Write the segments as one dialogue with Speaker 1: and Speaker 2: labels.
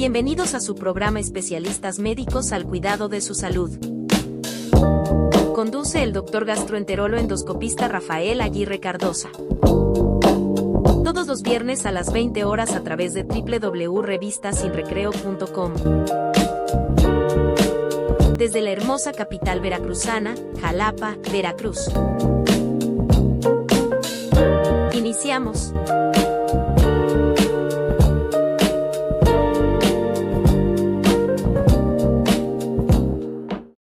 Speaker 1: Bienvenidos a su programa Especialistas Médicos al Cuidado de su Salud. Conduce el doctor gastroenterólogo endoscopista Rafael Aguirre Cardosa. Todos los viernes a las 20 horas a través de www.revistasinrecreo.com. Desde la hermosa capital veracruzana, Jalapa, Veracruz. Iniciamos.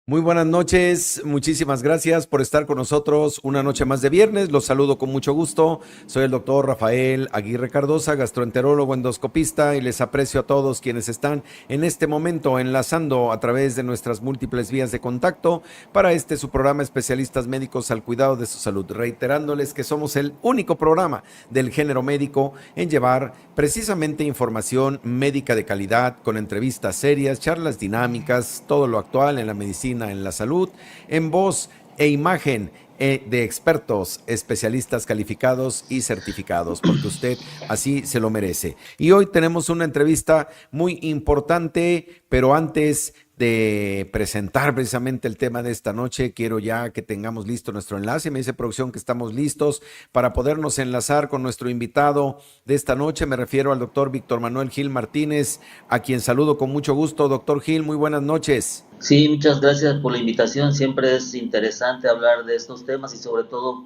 Speaker 2: Muy buenas noches, muchísimas gracias por estar con nosotros una noche más de viernes. Los saludo con mucho gusto. Soy el doctor Rafael Aguirre Cardosa, gastroenterólogo endoscopista, y les aprecio a todos quienes están en este momento enlazando a través de nuestras múltiples vías de contacto para su programa Especialistas Médicos al Cuidado de su Salud, reiterándoles que somos el único programa del género médico en llevar precisamente información médica de calidad, con entrevistas serias, charlas dinámicas, todo lo actual en la medicina, en la salud, en voz e imagen de expertos, especialistas calificados y certificados, porque usted así se lo merece. Y hoy tenemos una entrevista muy importante, pero antes de presentar precisamente el tema de esta noche, quiero ya que tengamos listo nuestro enlace. Me dice producción que estamos listos para podernos enlazar con nuestro invitado de esta noche. Me refiero al doctor Víctor Manuel Gil Martínez, a quien saludo con mucho gusto. Doctor Gil, muy buenas noches.
Speaker 3: Sí, muchas gracias por la invitación. Siempre es interesante hablar de estos temas y sobre todo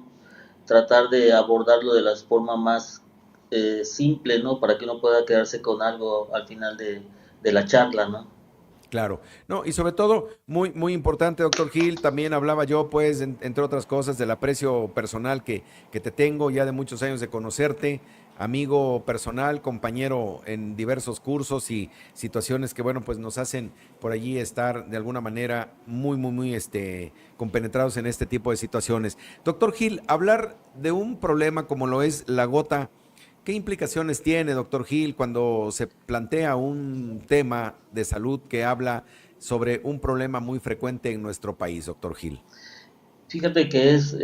Speaker 3: tratar de abordarlo de la forma más simple, ¿no? Para que uno pueda quedarse con algo al final de la charla, ¿no?
Speaker 2: Claro, no, y sobre todo, muy, muy importante, doctor Gil, también hablaba yo, pues, entre otras cosas, del aprecio personal que te tengo ya de muchos años de conocerte, amigo personal, compañero en diversos cursos y situaciones que, bueno, pues nos hacen por allí estar de alguna manera muy compenetrados en este tipo de situaciones. Doctor Gil, hablar de un problema como lo es la gota, ¿qué implicaciones tiene, doctor Gil, cuando se plantea un tema de salud que habla sobre un problema muy frecuente en nuestro país, doctor Gil?
Speaker 3: Fíjate que es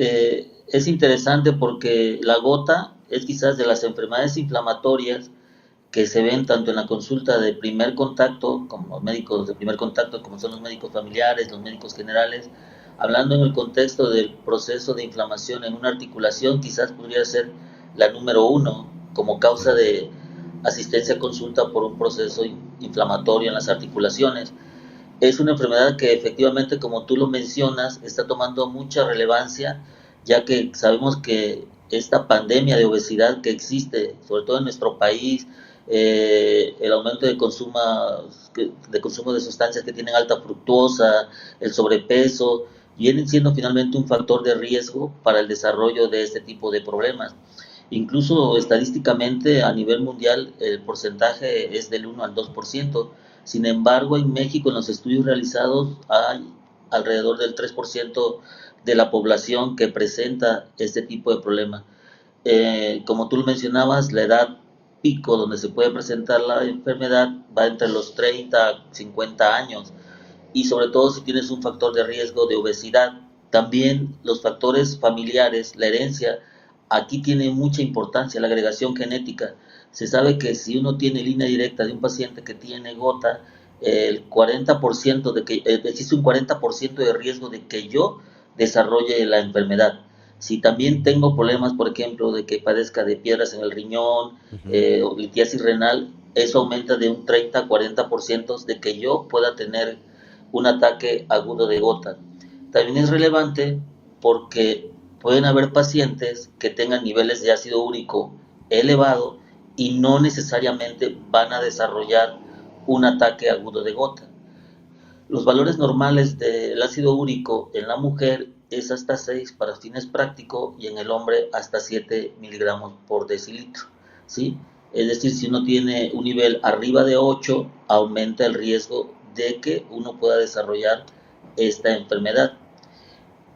Speaker 3: interesante porque la gota es quizás de las enfermedades inflamatorias que se ven tanto en la consulta de primer contacto, como los médicos de primer contacto, como son los médicos familiares, los médicos generales, hablando en el contexto del proceso de inflamación en una articulación, quizás podría ser la número 1 como causa de asistencia a consulta por un proceso inflamatorio en las articulaciones. Es una enfermedad que efectivamente, como tú lo mencionas, está tomando mucha relevancia, ya que sabemos que esta pandemia de obesidad que existe, sobre todo en nuestro país, el aumento de consumo de sustancias que tienen alta fructosa, el sobrepeso, vienen siendo finalmente un factor de riesgo para el desarrollo de este tipo de problemas. Incluso estadísticamente a nivel mundial el porcentaje es del 1 al 2%. Sin embargo, en México, en los estudios realizados, hay alrededor del 3% de la población que presenta este tipo de problema. Como tú lo mencionabas, la edad pico donde se puede presentar la enfermedad va entre los 30 a 50 años, y sobre todo si tienes un factor de riesgo de obesidad. También los factores familiares, la herencia, aquí tiene mucha importancia, la agregación genética. Se sabe que si uno tiene línea directa de un paciente que tiene gota, el 40% existe un 40% de riesgo de que yo desarrolle la enfermedad. Si también tengo problemas, por ejemplo, de que padezca de piedras en el riñón, o litiasis renal, eso aumenta de un 30 a 40% de que yo pueda tener un ataque agudo de gota. También es relevante porque pueden haber pacientes que tengan niveles de ácido úrico elevado y no necesariamente van a desarrollar un ataque agudo de gota. Los valores normales del ácido úrico en la mujer es hasta 6 para fines prácticos y en el hombre hasta 7 miligramos por decilitro, ¿sí? Es decir, si uno tiene un nivel arriba de 8, aumenta el riesgo de que uno pueda desarrollar esta enfermedad.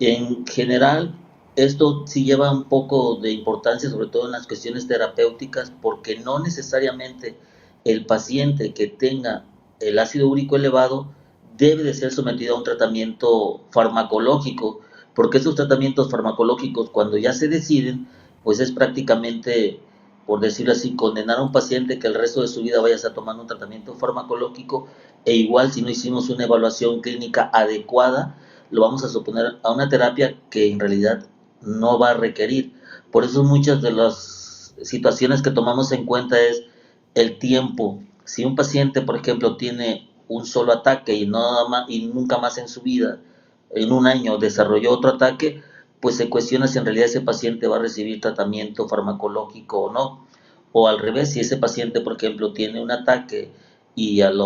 Speaker 3: En general, esto sí lleva un poco de importancia, sobre todo en las cuestiones terapéuticas, porque no necesariamente el paciente que tenga el ácido úrico elevado debe de ser sometido a un tratamiento farmacológico, porque esos tratamientos farmacológicos, cuando ya se deciden, pues es prácticamente por decirlo así, condenar a un paciente que el resto de su vida vaya a estar tomando un tratamiento farmacológico, e igual si no hicimos una evaluación clínica adecuada, lo vamos a suponer a una terapia que en realidad no va a requerir. Por eso muchas de las situaciones que tomamos en cuenta es el tiempo. Si un paciente, por ejemplo, tiene un solo ataque y, nada más, y nunca más en su vida, en un año desarrolló otro ataque, pues se cuestiona si en realidad ese paciente va a recibir tratamiento farmacológico o no. O al revés, si ese paciente, por ejemplo, tiene un ataque y al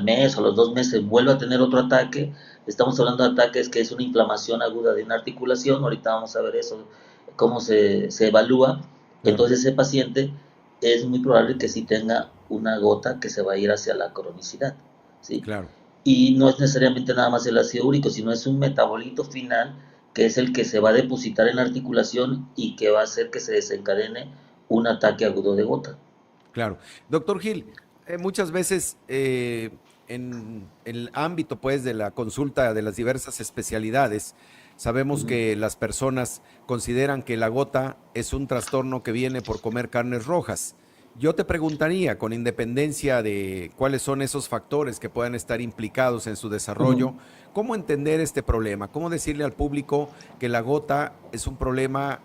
Speaker 3: mes o a los 2 meses vuelve a tener otro ataque, estamos hablando de ataques que es una inflamación aguda de una articulación, ahorita vamos a ver eso, cómo se evalúa,
Speaker 2: Claro.
Speaker 3: entonces ese paciente es muy probable que sí tenga una gota que se va a ir hacia la cronicidad, ¿sí?
Speaker 2: Claro.
Speaker 3: Y no es necesariamente nada más el ácido úrico, sino es un metabolito final que es el que se va a depositar en la articulación y que va a hacer que se desencadene un ataque agudo de gota.
Speaker 2: Claro. Doctor Gil, muchas veces en el ámbito pues de la consulta de las diversas especialidades, sabemos
Speaker 3: Ujú.
Speaker 2: que las personas consideran que la gota es un trastorno que viene por comer carnes rojas. Yo te preguntaría, con independencia de cuáles son esos factores que puedan estar implicados en su desarrollo,
Speaker 3: Ujú.
Speaker 2: ¿cómo entender este problema? ¿Cómo decirle al público que la gota es un problema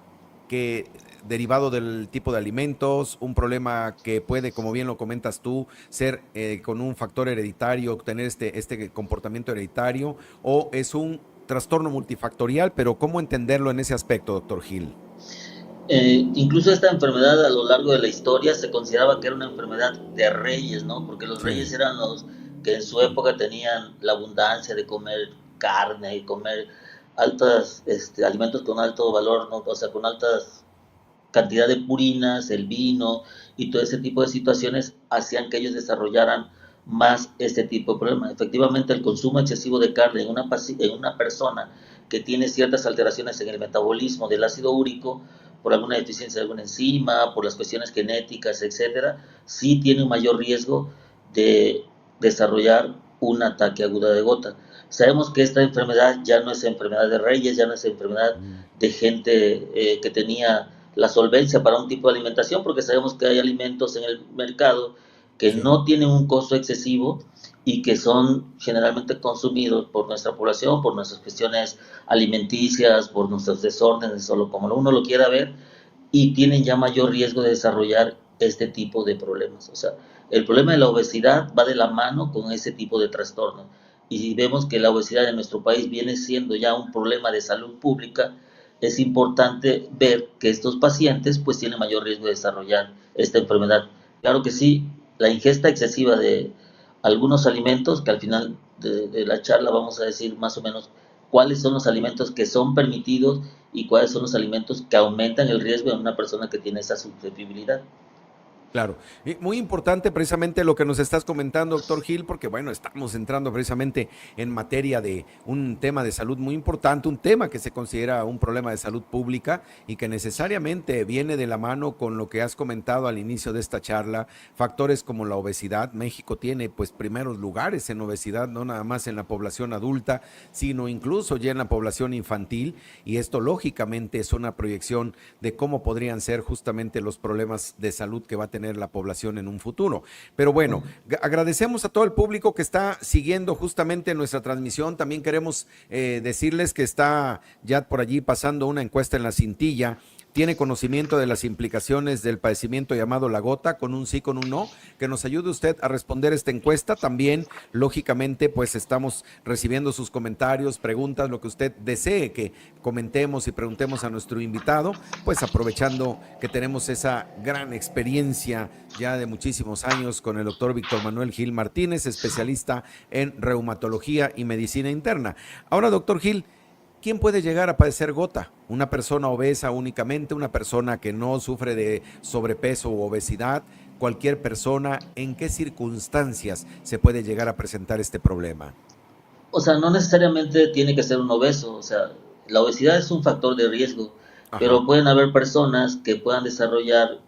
Speaker 2: que derivado del tipo de alimentos, un problema que puede, como bien lo comentas tú, ser con un factor hereditario, tener este comportamiento hereditario, o es un trastorno multifactorial, pero ¿cómo entenderlo en ese aspecto, doctor Gil?
Speaker 3: Incluso esta enfermedad a lo largo de la historia se consideraba que era una enfermedad de reyes, ¿no? Porque los reyes
Speaker 2: Sí,
Speaker 3: eran los que en su época tenían la abundancia de comer carne y comer altos alimentos con alto valor, ¿no? O sea, con altas cantidad de purinas, el vino y todo ese tipo de situaciones hacían que ellos desarrollaran más este tipo de problemas. Efectivamente, el consumo excesivo de carne en una persona que tiene ciertas alteraciones en el metabolismo del ácido úrico, por alguna deficiencia de alguna enzima, por las cuestiones genéticas, etcétera, sí tiene un mayor riesgo de desarrollar un ataque agudo de gota. Sabemos que esta enfermedad ya no es enfermedad de reyes, ya no es enfermedad
Speaker 2: mm,
Speaker 3: de gente que tenía la solvencia para un tipo de alimentación, porque sabemos que hay alimentos en el mercado que
Speaker 2: sí,
Speaker 3: no tienen un costo excesivo y que son generalmente consumidos por nuestra población, por nuestras cuestiones alimenticias, por nuestros desórdenes, solo como uno lo quiera ver, y tienen ya mayor riesgo de desarrollar este tipo de problemas. O sea, el problema de la obesidad va de la mano con ese tipo de trastorno. Y si vemos que la obesidad en nuestro país viene siendo ya un problema de salud pública, es importante ver que estos pacientes pues tienen mayor riesgo de desarrollar esta enfermedad. Claro que sí, la ingesta excesiva de algunos alimentos, que al final de la charla vamos a decir más o menos cuáles son los alimentos que son permitidos y cuáles son los alimentos que aumentan el riesgo en una persona que tiene esa susceptibilidad.
Speaker 2: claro. Y muy importante precisamente lo que nos estás comentando, doctor Gil, porque bueno, estamos entrando precisamente en materia de un tema de salud muy importante, un tema que se considera un problema de salud pública y que necesariamente viene de la mano con lo que has comentado al inicio de esta charla, factores como la obesidad. México tiene pues primeros lugares en obesidad, no nada más en la población adulta, sino incluso ya en la población infantil, y esto lógicamente es una proyección de cómo podrían ser justamente los problemas de salud que va a tener la población en un futuro. Pero bueno, agradecemos a todo el público que está siguiendo justamente nuestra transmisión. También queremos decirles que está ya por allí pasando una encuesta en la cintilla. Tiene conocimiento de las implicaciones del padecimiento llamado la gota, con un sí, con un no, que nos ayude usted a responder esta encuesta. También, lógicamente, pues estamos recibiendo sus comentarios, preguntas, lo que usted desee que comentemos y preguntemos a nuestro invitado, pues aprovechando que tenemos esa gran experiencia ya de muchísimos años con el doctor Víctor Manuel Gil Martínez, especialista en reumatología y medicina interna. Ahora, doctor Gil, ¿quién puede llegar a padecer gota? ¿Una persona obesa únicamente? ¿Una persona que no sufre de sobrepeso u obesidad? ¿Cualquier persona? ¿En qué circunstancias se puede llegar a presentar este problema?
Speaker 3: O sea, no necesariamente tiene que ser un obeso, o sea, la obesidad es un factor de riesgo,
Speaker 2: Ajá,
Speaker 3: pero pueden haber personas que puedan desarrollar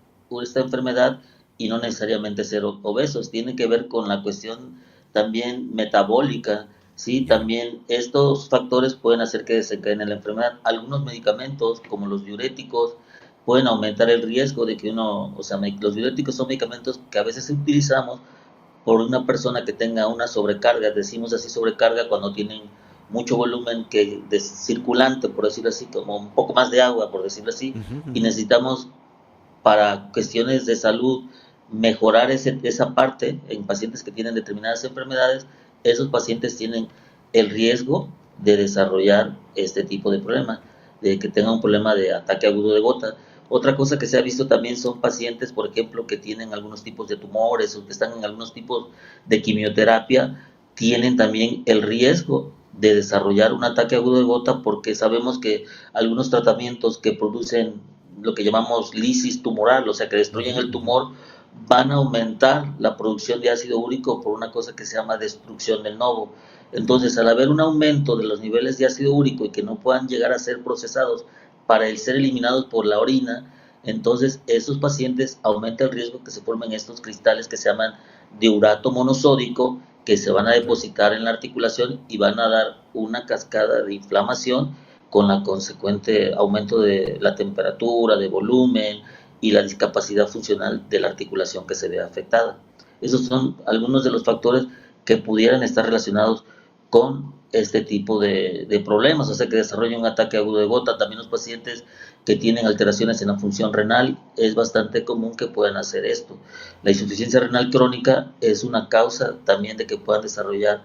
Speaker 3: esta enfermedad y no necesariamente ser obesos, tiene que ver con la cuestión también metabólica, ¿sí?
Speaker 2: ya,
Speaker 3: También estos factores pueden hacer que desencadene la enfermedad. Algunos medicamentos, como los diuréticos, pueden aumentar el riesgo de que uno, o sea, los diuréticos son medicamentos que a veces utilizamos por una persona que tenga una sobrecarga, decimos así sobrecarga cuando tienen mucho volumen que de circulante, por decirlo así, como un poco más de agua, por decirlo así,
Speaker 2: Ujú,
Speaker 3: y
Speaker 2: ujú.
Speaker 3: necesitamos para cuestiones de salud mejorar esa parte en pacientes que tienen determinadas enfermedades. Esos pacientes tienen el riesgo de desarrollar este tipo de problemas, de que tengan un problema de ataque agudo de gota. Otra cosa que se ha visto también son pacientes, por ejemplo, que tienen algunos tipos de tumores o que están en algunos tipos de quimioterapia, tienen también el riesgo de desarrollar un ataque agudo de gota, porque sabemos que algunos tratamientos que producen lo que llamamos lisis tumoral, o sea, que destruyen
Speaker 2: Ujú,
Speaker 3: el
Speaker 2: ujú.
Speaker 3: tumor, van a aumentar la producción de ácido úrico por una cosa que se llama destrucción del novo. Entonces, al haber un aumento de los niveles de ácido úrico y que no puedan llegar a ser procesados para el ser eliminados por la orina, entonces esos pacientes aumenta el riesgo que se formen estos cristales que se llaman diurato monosódico, que se van a
Speaker 2: Claro.
Speaker 3: depositar en la articulación y van a dar una cascada de inflamación con la consecuente aumento de la temperatura, de volumen y la discapacidad funcional de la articulación que se ve afectada. Esos son algunos de los factores que pudieran estar relacionados con este tipo de problemas, o sea, que desarrollan un ataque agudo de gota. También los pacientes que tienen alteraciones en la función renal, es bastante común que puedan hacer esto. La insuficiencia renal crónica es una causa también de que puedan desarrollar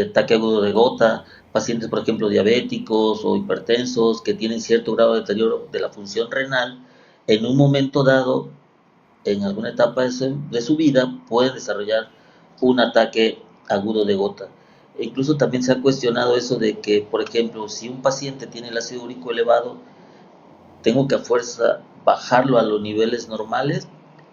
Speaker 3: ataque agudo de gota, pacientes, por ejemplo, diabéticos o hipertensos que tienen cierto grado de deterioro de la función renal, en un momento dado, en alguna etapa de su vida, pueden desarrollar un ataque agudo de gota. E incluso también se ha cuestionado eso de que, por ejemplo, si un paciente tiene el ácido úrico elevado, tengo que a fuerza bajarlo a los niveles normales.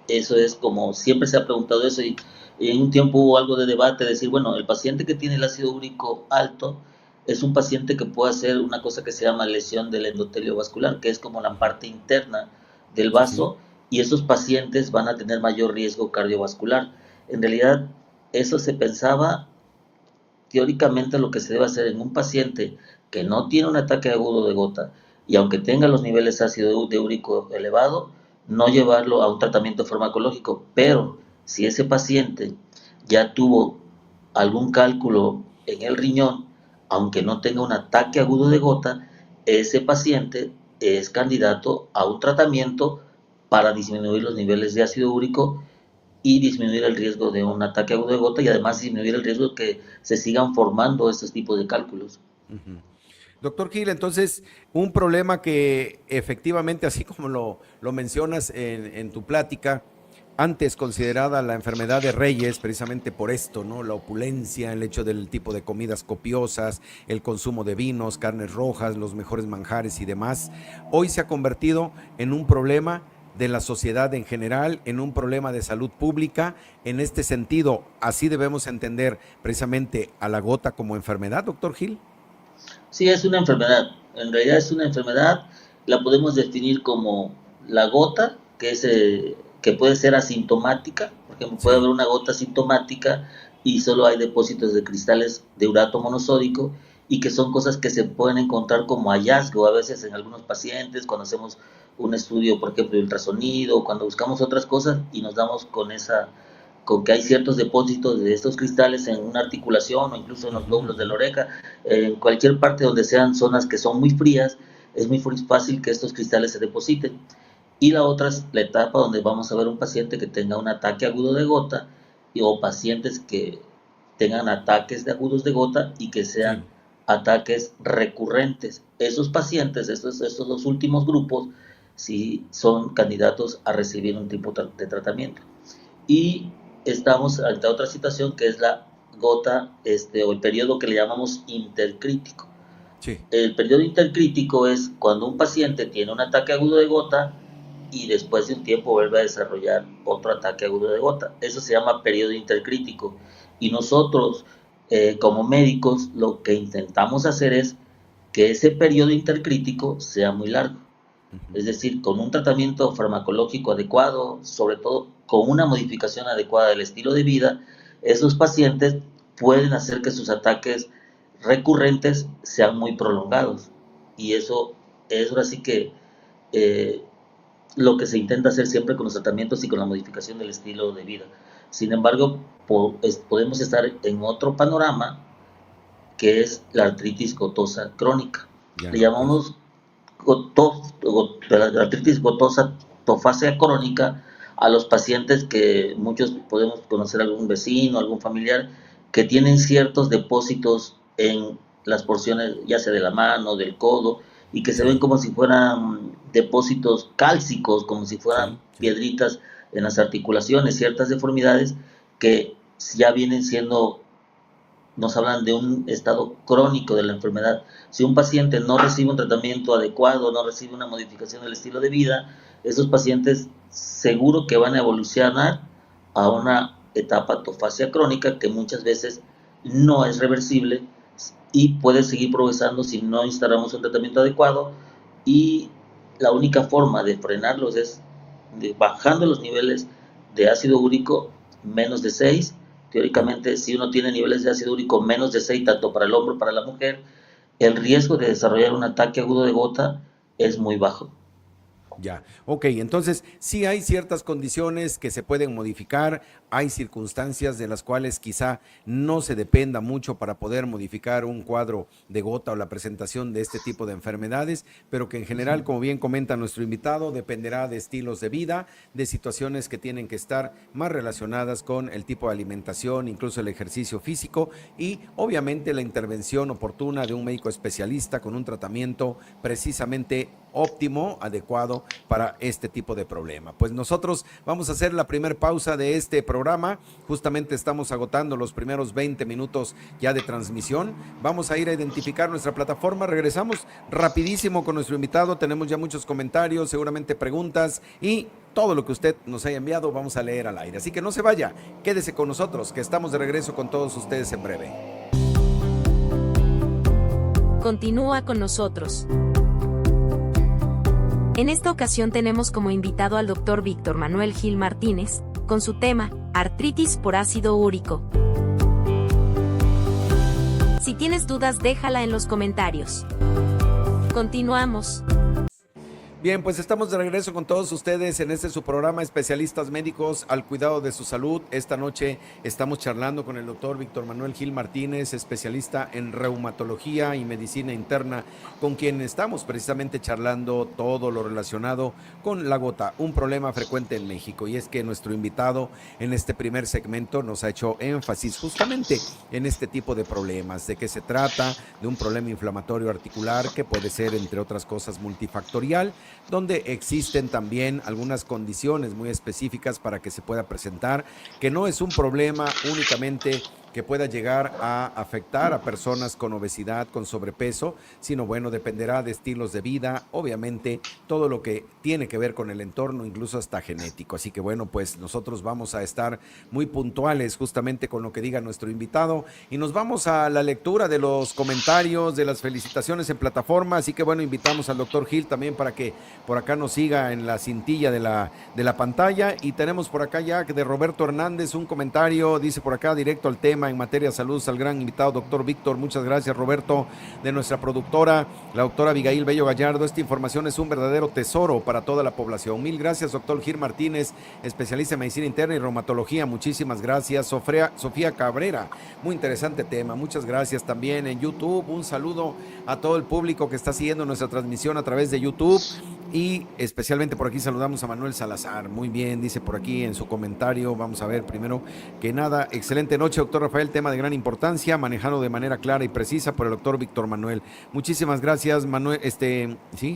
Speaker 3: Eso es como, siempre se ha preguntado eso y en un tiempo hubo algo de debate, decir, bueno, el paciente que tiene el ácido úrico alto es un paciente que puede hacer una cosa que se llama lesión del endotelio vascular, que es como la
Speaker 2: Ujú.
Speaker 3: parte interna del
Speaker 2: Sí, sí.
Speaker 3: vaso, y esos pacientes van a tener mayor riesgo cardiovascular. En realidad, eso se pensaba teóricamente lo que se debe hacer en un paciente que no tiene un ataque agudo de gota y aunque tenga los niveles ácido de úrico elevado, no llevarlo a un tratamiento farmacológico, pero si ese paciente ya tuvo algún cálculo en el riñón, aunque no tenga un ataque agudo de gota, ese paciente es candidato a un tratamiento para disminuir los niveles de ácido úrico y disminuir el riesgo de un ataque agudo de gota y además disminuir el riesgo de que se sigan formando estos tipos de cálculos.
Speaker 2: Ujú. Doctor Gil, entonces, un problema que efectivamente, así como lo mencionas en tu plática, antes considerada la enfermedad de Reyes, precisamente por esto, ¿no? La opulencia, el hecho del tipo de comidas copiosas, el consumo de vinos, carnes rojas, los mejores manjares y demás, hoy se ha convertido en un problema de la sociedad en general, en un problema de salud pública. En este sentido, así debemos entender precisamente a la gota como enfermedad, doctor Gil.
Speaker 3: Sí, es una enfermedad, en realidad es una enfermedad, la podemos definir como la gota, que puede ser asintomática, por ejemplo, puede
Speaker 2: Sí.
Speaker 3: haber una gota asintomática y solo hay depósitos de cristales de urato monosódico y que son cosas que se pueden encontrar como hallazgo a veces en algunos pacientes cuando hacemos un estudio, por ejemplo, de ultrasonido, cuando buscamos otras cosas y nos damos con que hay ciertos depósitos de estos cristales en una articulación o incluso en los
Speaker 2: Ujú,
Speaker 3: lóbulos de
Speaker 2: ujú.
Speaker 3: la oreja, en cualquier parte donde sean zonas que son muy frías, es muy fácil que estos cristales se depositen. Y la otra es la etapa donde vamos a ver un paciente que tenga un ataque agudo de gota o pacientes que tengan ataques de agudos de gota y que sean
Speaker 2: Sí.
Speaker 3: ataques recurrentes. Esos pacientes, estos dos últimos grupos, sí son candidatos a recibir un tipo de tratamiento. Y estamos ante otra situación que es la gota o el periodo que le llamamos intercrítico.
Speaker 2: Sí.
Speaker 3: El periodo intercrítico es cuando un paciente tiene un ataque agudo de gota y después de un tiempo vuelve a desarrollar otro ataque agudo de gota. Eso se llama periodo intercrítico. Y nosotros, como médicos, lo que intentamos hacer es que ese periodo intercrítico sea muy largo.
Speaker 2: Ujú.
Speaker 3: Es decir, con un tratamiento farmacológico adecuado, sobre todo con una modificación adecuada del estilo de vida, esos pacientes pueden hacer que sus ataques recurrentes sean muy prolongados. Y eso es ahora sí que eh, lo que se intenta hacer siempre con los tratamientos y con la modificación del estilo de vida. Sin embargo, podemos estar en otro panorama, que es la artritis gotosa crónica.
Speaker 2: Ya.
Speaker 3: Le llamamos la artritis gotosa tofácea crónica a los pacientes que muchos podemos conocer, algún vecino, algún familiar, que tienen ciertos depósitos en las porciones, ya sea de la mano, del codo, y que se ven como si fueran depósitos cálcicos, como si fueran piedritas en las articulaciones, ciertas deformidades que ya vienen siendo, nos hablan de un estado crónico de la enfermedad. Si un paciente no recibe un tratamiento adecuado, no recibe una modificación del estilo de vida, esos pacientes seguro que van a evolucionar a una etapa tofacia crónica que muchas veces no es reversible y puede seguir progresando si no instalamos un tratamiento adecuado, y la única forma de frenarlos es bajando los niveles de ácido úrico menos de 6. Teóricamente, si uno tiene niveles de ácido úrico menos de 6, tanto para el hombre como para la mujer, el riesgo de desarrollar un ataque agudo de gota es muy bajo.
Speaker 2: Ya, ok, entonces sí hay ciertas condiciones que se pueden modificar, hay circunstancias de las cuales quizá no se dependa mucho para poder modificar un cuadro de gota o la presentación de este tipo de enfermedades, pero que en general, como bien comenta nuestro invitado, dependerá de estilos de vida, de situaciones que tienen que estar más relacionadas con el tipo de alimentación, incluso el ejercicio físico y obviamente la intervención oportuna de un médico especialista con un tratamiento precisamente óptimo, adecuado para este tipo de problema. Pues nosotros vamos a hacer la primera pausa de este programa. Justamente estamos agotando los primeros 20 minutos ya de transmisión. Vamos a ir a identificar nuestra plataforma. Regresamos rapidísimo con nuestro invitado. Tenemos ya muchos comentarios, seguramente preguntas y todo lo que usted nos haya enviado vamos a leer al aire. Así que no se vaya, quédese con nosotros, que estamos de regreso con todos ustedes en breve.
Speaker 1: Continúa con nosotros. En esta ocasión tenemos como invitado al Dr. Víctor Manuel Gil Martínez, con su tema, artritis por ácido úrico. Si tienes dudas, déjala en los comentarios. Continuamos.
Speaker 2: Bien, pues estamos de regreso con todos ustedes en este su programa Especialistas Médicos al Cuidado de su Salud. Esta noche estamos charlando con el doctor Víctor Manuel Gil Martínez, especialista en reumatología y medicina interna, con quien estamos precisamente charlando todo lo relacionado con la gota, un problema frecuente en México. Y es que nuestro invitado en este primer segmento nos ha hecho énfasis justamente en este tipo de problemas, de que se trata de un problema inflamatorio articular que puede ser, entre otras cosas, multifactorial, donde existen también algunas condiciones muy específicas para que se pueda presentar, que no es un problema únicamente que pueda llegar a afectar a personas con obesidad, con sobrepeso, sino bueno, dependerá de estilos de vida, obviamente todo lo que tiene que ver con el entorno, incluso hasta genético. Así que bueno, pues nosotros vamos a estar muy puntuales justamente con lo que diga nuestro invitado y nos vamos a la lectura de los comentarios, de las felicitaciones en plataforma. Así que bueno, invitamos al doctor Gil también para que por acá nos siga en la cintilla de la pantalla, y tenemos por acá ya de Roberto Hernández un comentario, dice por acá, directo al tema en materia de salud, al gran invitado doctor Víctor. Muchas gracias, Roberto. De nuestra productora, la doctora Abigail Bello Gallardo, esta información es un verdadero tesoro para toda la población. Mil gracias, doctor Gil Martínez, especialista en medicina interna y reumatología. Muchísimas gracias. Sofía Cabrera, muy interesante tema. Muchas gracias también en YouTube. Un saludo a todo el público que está siguiendo nuestra transmisión a través de YouTube. Y especialmente por aquí saludamos a Manuel Salazar. Muy bien, dice por aquí en su comentario. Vamos a ver primero que nada. Excelente noche, doctor Rafael. Tema de gran importancia, manejado de manera clara y precisa por el doctor Víctor Manuel. Muchísimas gracias, Manuel,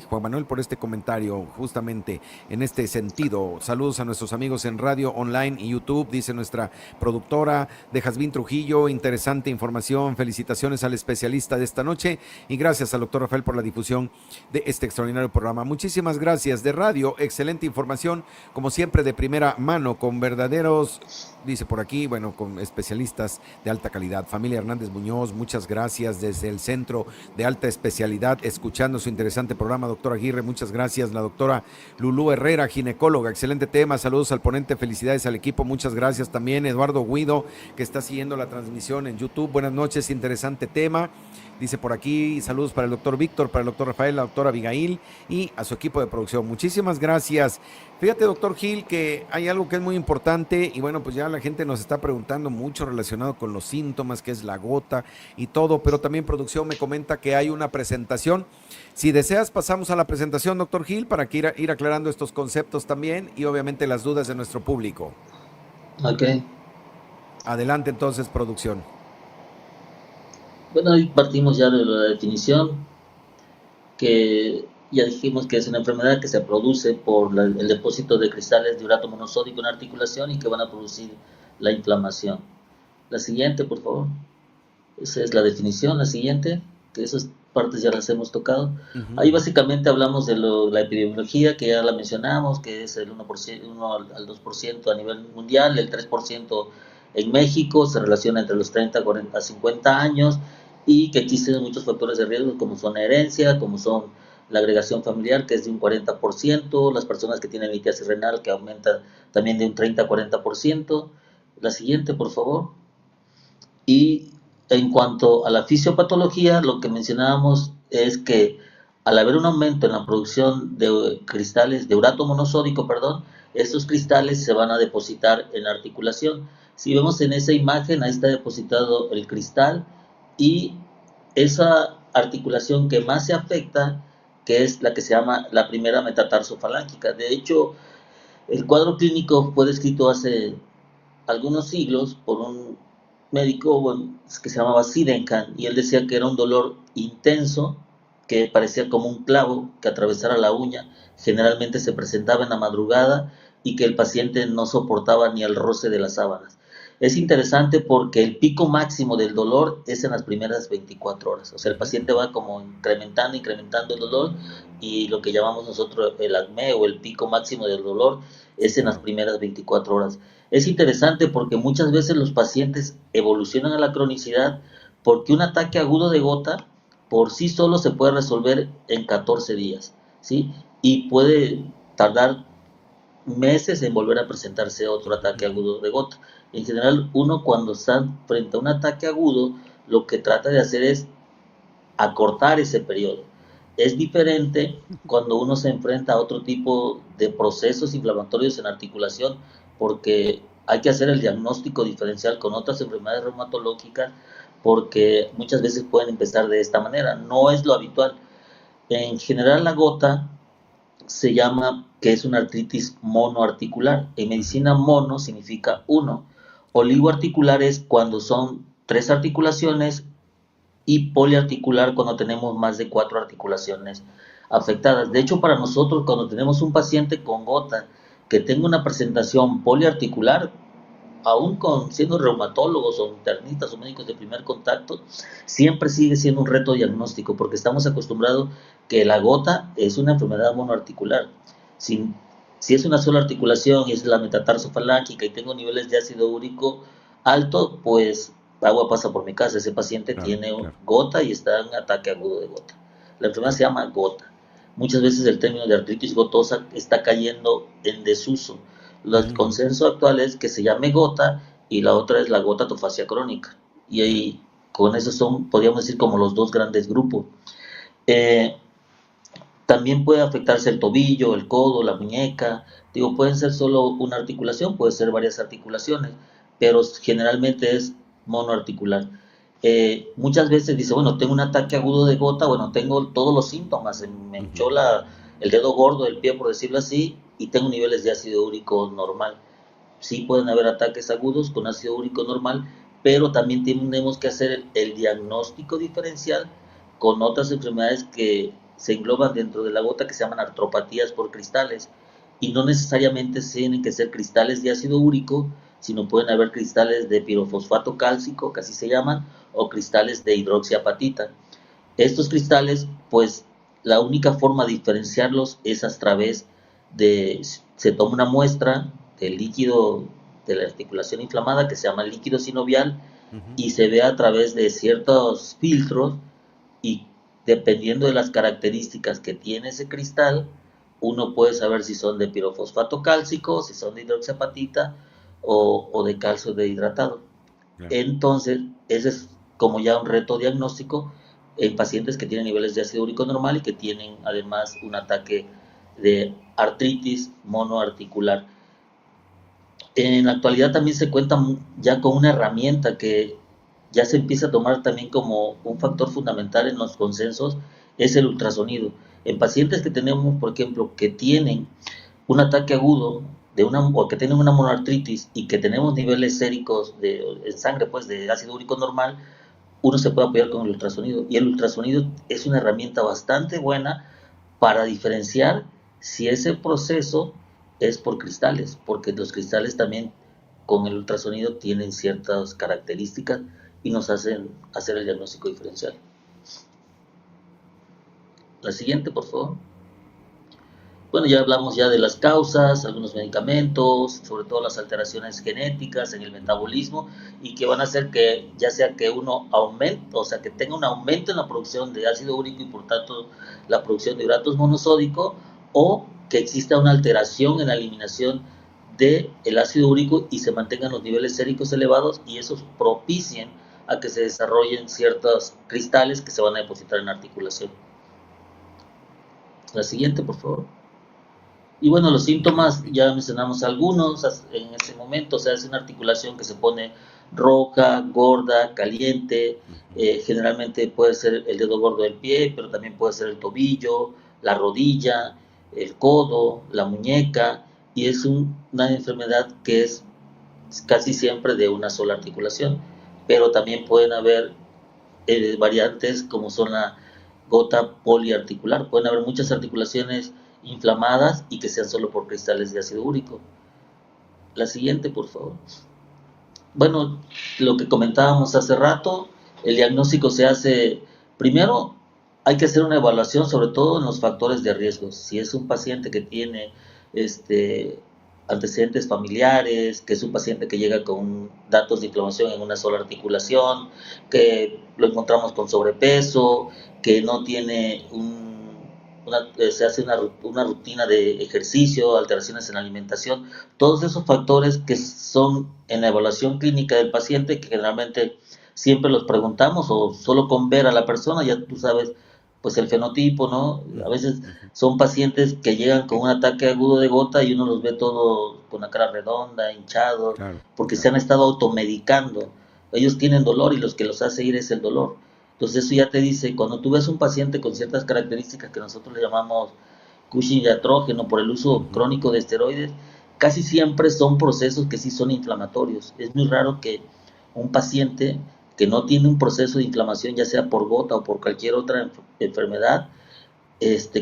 Speaker 2: Juan Manuel, por este comentario, justamente en este sentido. Saludos a nuestros amigos en radio online y YouTube, dice nuestra productora de Jazmín Trujillo. Interesante información. Felicitaciones al especialista de esta noche y gracias al doctor Rafael por la difusión de este extraordinario programa. Muchísimas gracias. De radio, excelente información, como siempre de primera mano, con verdaderos, dice por aquí, bueno, con especialistas de alta calidad. Familia Hernández Muñoz, muchas gracias desde el Centro de Alta Especialidad, escuchando su interesante programa. Doctora Aguirre, muchas gracias. La doctora Lulú Herrera, ginecóloga, excelente tema. Saludos al ponente, felicidades al equipo, muchas gracias también. Eduardo Guido, que está siguiendo la transmisión en YouTube, buenas noches, interesante tema. Dice por aquí, saludos para el doctor Víctor, para el doctor Rafael, la doctora Abigail y a su equipo equipo de producción. Muchísimas gracias. Fíjate, doctor Gil, que hay algo que es muy importante y bueno, pues ya la gente nos está preguntando mucho relacionado con los síntomas, que es la gota y todo, pero también producción me comenta que hay una presentación. Si deseas, pasamos a la presentación, doctor Gil, para que ir aclarando estos conceptos también y obviamente las dudas de nuestro público.
Speaker 3: Ok.
Speaker 2: Adelante entonces, producción.
Speaker 3: Bueno, ahí partimos ya de la definición, que ya dijimos que es una enfermedad que se produce por el depósito de cristales de urato monosódico en articulación y que van a producir la inflamación. La siguiente, por favor. Esa es la definición. La siguiente, que esas partes ya las hemos tocado. Ahí básicamente hablamos de la epidemiología, que ya la mencionamos, que es el 1 al 2% a nivel mundial, el 3% en México, se relaciona entre los 30, 40, 50 años, y que existen muchos factores de riesgo, como son la herencia, como son la agregación familiar, que es de un 40%, las personas que tienen litiasis renal, que aumenta también de un 30 a 40%. La siguiente, por favor. Y en cuanto a la fisiopatología, lo que mencionábamos es que al haber un aumento en la producción de cristales de urato monosódico, estos cristales se van a depositar en la articulación. Si vemos en esa imagen, ahí está depositado el cristal y esa articulación que más se afecta, que es la que se llama la primera metatarsofalángica. De hecho, el cuadro clínico fue descrito hace algunos siglos por un médico, bueno, que se llamaba Sidenkan, y él decía que era un dolor intenso que parecía como un clavo que atravesara la uña. Generalmente se presentaba en la madrugada y que el paciente no soportaba ni el roce de las sábanas. Es interesante porque el pico máximo del dolor es en las primeras 24 horas. O sea, el paciente va como incrementando el dolor, y lo que llamamos nosotros el acné o el pico máximo del dolor es en las primeras 24 horas. Es interesante porque muchas veces los pacientes evolucionan a la cronicidad porque un ataque agudo de gota por sí solo se puede resolver en 14 días, ¿sí? Y puede tardar meses en volver a presentarse otro ataque agudo de gota. En general, uno cuando está frente a un ataque agudo, lo que trata de hacer es acortar ese periodo. Es diferente cuando uno se enfrenta a otro tipo de procesos inflamatorios en articulación, porque hay que hacer el diagnóstico diferencial con otras enfermedades reumatológicas, porque muchas veces pueden empezar de esta manera. No es lo habitual. En general, la gota se llama que es una artritis monoarticular. En medicina, mono significa uno. Oligoarticular es cuando son 3 articulaciones, y poliarticular cuando tenemos más de 4 articulaciones afectadas. De hecho, para nosotros, cuando tenemos un paciente con gota que tenga una presentación poliarticular, aún siendo reumatólogos o internistas o médicos de primer contacto, siempre sigue siendo un reto diagnóstico, porque estamos acostumbrados que la gota es una enfermedad monoarticular. Si es una sola articulación y es la metatarsofalángica y tengo niveles de ácido úrico alto, pues agua pasa por mi casa. Ese paciente tiene gota y está en ataque agudo de gota. La enfermedad se llama gota. Muchas veces el término de artritis gotosa está cayendo en desuso. El consenso actual es que se llame gota, y la otra es la gota tofacia crónica. Y ahí, con eso podríamos decir, como los dos grandes grupos. También puede afectarse el tobillo, el codo, la muñeca. Pueden ser solo una articulación, puede ser varias articulaciones, pero generalmente es monoarticular. Muchas veces dice, bueno, tengo un ataque agudo de gota, bueno, tengo todos los síntomas, me hinchó el dedo gordo del pie, por decirlo así, y tengo niveles de ácido úrico normal. Sí pueden haber ataques agudos con ácido úrico normal, pero también tenemos que hacer el diagnóstico diferencial con otras enfermedades que se engloban dentro de la gota, que se llaman artropatías por cristales, y no necesariamente tienen que ser cristales de ácido úrico, sino pueden haber cristales de pirofosfato cálcico, que así se llaman, o cristales de hidroxiapatita. Estos cristales, pues la única forma de diferenciarlos es a través se toma una muestra del líquido de la articulación inflamada, que se llama líquido sinovial, y se ve a través de ciertos filtros, y dependiendo de las características que tiene ese cristal, uno puede saber si son de pirofosfato cálcico, si son de hidroxiapatita o de calcio deshidratado. Entonces, ese es como ya un reto diagnóstico en pacientes que tienen niveles de ácido úrico normal y que tienen además un ataque de artritis monoarticular. En la actualidad también se cuenta ya con una herramienta que ya se empieza a tomar también como un factor fundamental en los consensos, es el ultrasonido. En pacientes que tenemos, por ejemplo, que tienen un ataque agudo o que tienen una monoartritis y que tenemos niveles séricos en sangre, pues de ácido úrico normal, uno se puede apoyar con el ultrasonido. Y el ultrasonido es una herramienta bastante buena para diferenciar si ese proceso es por cristales, porque los cristales también con el ultrasonido tienen ciertas características y nos hacen hacer el diagnóstico diferencial. La siguiente, por favor. Bueno, ya hablamos ya de las causas, algunos medicamentos, sobre todo las alteraciones genéticas en el metabolismo y que van a hacer que ya sea que uno aumente, o sea, que tenga un aumento en la producción de ácido úrico y por tanto la producción de hidratos monosódicos, o que exista una alteración en la eliminación del ácido úrico y se mantengan los niveles séricos elevados y esos propicien a que se desarrollen ciertos cristales que se van a depositar en la articulación. La siguiente, por favor. Y bueno, los síntomas, ya mencionamos algunos en ese momento, o sea, es una articulación que se pone roja, gorda, caliente, generalmente puede ser el dedo gordo del pie, pero también puede ser el tobillo, la rodilla, el codo, la muñeca, y es una enfermedad que es casi siempre de una sola articulación, pero también pueden haber variantes como son la gota poliarticular, pueden haber muchas articulaciones inflamadas y que sean solo por cristales de ácido úrico. La siguiente, por favor. Bueno, lo que comentábamos hace rato, el diagnóstico se hace, primero hay que hacer una evaluación sobre todo en los factores de riesgo. Si es un paciente que tiene antecedentes familiares, que es un paciente que llega con datos de inflamación en una sola articulación, que lo encontramos con sobrepeso, que no tiene se hace una rutina de ejercicio, alteraciones en la alimentación, todos esos factores que son en la evaluación clínica del paciente, que generalmente siempre los preguntamos o solo con ver a la persona, ya tú sabes, pues el fenotipo, ¿no? A veces son pacientes que llegan con un ataque agudo de gota y uno los ve todo con la cara redonda, hinchado,
Speaker 2: Claro,
Speaker 3: porque
Speaker 2: claro.
Speaker 3: se han estado automedicando. Ellos tienen dolor y los que los hace ir es el dolor. Entonces eso ya te dice, cuando tú ves un paciente con ciertas características que nosotros le llamamos Cushing iatrógeno por el uso crónico de esteroides, casi siempre son procesos que sí son inflamatorios. Es muy raro que un paciente que no tiene un proceso de inflamación, ya sea por gota o por cualquier otra enfermedad,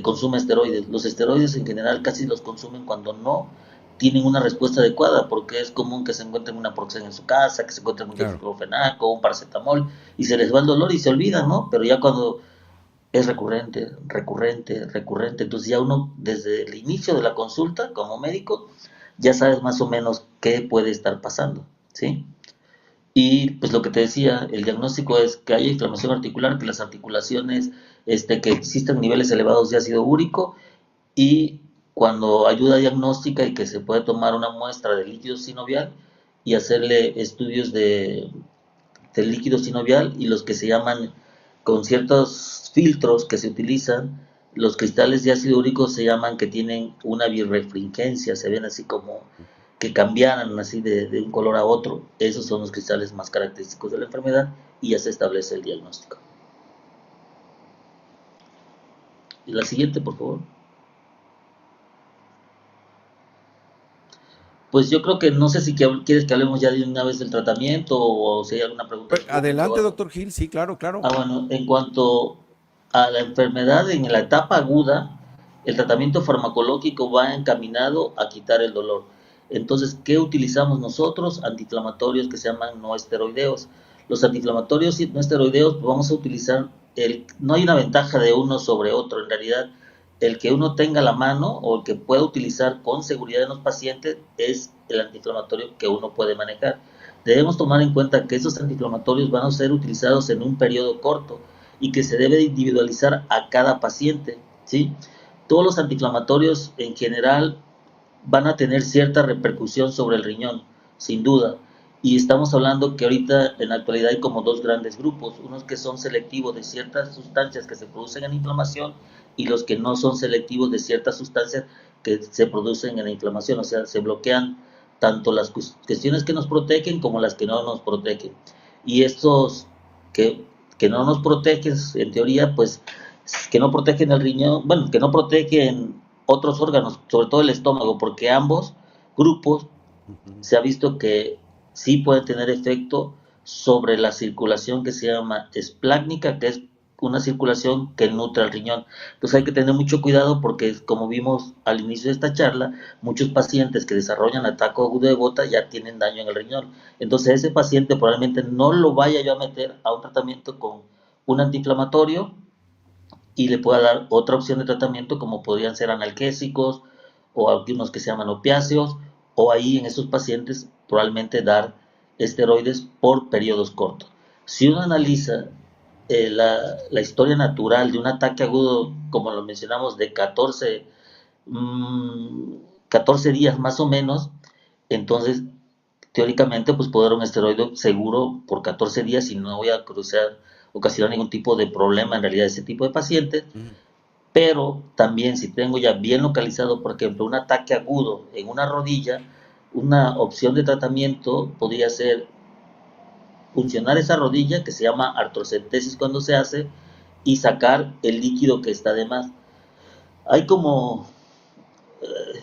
Speaker 3: consume esteroides. Los esteroides en general casi los consumen cuando no tienen una respuesta adecuada, porque es común que se encuentren una Proxen en su casa, que se encuentren un diclofenaco, un paracetamol, y se les va el dolor y se olvidan, ¿no? Pero ya cuando es recurrente, entonces ya uno desde el inicio de la consulta como médico ya sabes más o menos qué puede estar pasando, ¿sí? Y pues lo que te decía, el diagnóstico es que haya inflamación articular, que las articulaciones, que existan niveles elevados de ácido úrico, y cuando ayuda diagnóstica y que se puede tomar una muestra de líquido sinovial y hacerle estudios del líquido sinovial y los que se llaman con ciertos filtros que se utilizan, los cristales de ácido úrico se llaman que tienen una birrefringencia, se ven así como que cambiaran así de un color a otro. Esos son los cristales más característicos de la enfermedad y ya se establece el diagnóstico. Y la siguiente, por favor. Pues yo creo que no sé si quieres que hablemos ya de una vez del tratamiento o si hay alguna pregunta.
Speaker 2: Adelante, doctor Gil, sí, claro, claro.
Speaker 3: Bueno, en cuanto a la enfermedad en la etapa aguda, el tratamiento farmacológico va encaminado a quitar el dolor. Entonces, ¿qué utilizamos nosotros? Antiinflamatorios que se llaman no esteroideos. Los antiinflamatorios no esteroideos, pues vamos a utilizar, no hay una ventaja de uno sobre otro, en realidad el que uno tenga a la mano o el que pueda utilizar con seguridad en los pacientes es el antiinflamatorio que uno puede manejar. Debemos tomar en cuenta que esos antiinflamatorios van a ser utilizados en un periodo corto y que se debe individualizar a cada paciente, ¿sí? Todos los antiinflamatorios en general van a tener cierta repercusión sobre el riñón, sin duda, Y estamos hablando que ahorita en la actualidad hay como dos grandes grupos, unos que son selectivos de ciertas sustancias que se producen en la inflamación y los que no son selectivos de ciertas sustancias que se producen en la inflamación, o sea, se bloquean tanto las cuestiones que nos protegen como las que no nos protegen. Y estos que no nos protegen, en teoría, pues que no protegen el riñón, bueno, que no protegen otros órganos, sobre todo el estómago, porque ambos grupos
Speaker 2: Ujú.
Speaker 3: se ha visto que sí pueden tener efecto sobre la circulación que se llama esplácnica, que es una circulación que nutre al riñón. Entonces hay que tener mucho cuidado porque, como vimos al inicio de esta charla, muchos pacientes que desarrollan ataque agudo de gota ya tienen daño en el riñón. Entonces ese paciente probablemente no lo vaya yo a meter a un tratamiento con un antiinflamatorio y le pueda dar otra opción de tratamiento como podrían ser analgésicos o algunos que se llaman opiáceos, o ahí en esos pacientes probablemente dar esteroides por periodos cortos. Si uno analiza la historia natural de un ataque agudo, como lo mencionamos, de 14 días más o menos, entonces teóricamente pues puedo dar un esteroide seguro por 14 días y no voy a ocasionar ningún tipo de problema en realidad a ese tipo de pacientes.
Speaker 2: Ujú.
Speaker 3: Pero también si tengo ya bien localizado, por ejemplo, un ataque agudo en una rodilla, una opción de tratamiento podría ser funcionar esa rodilla, que se llama artrocentesis cuando se hace, y sacar el líquido que está de más. Hay como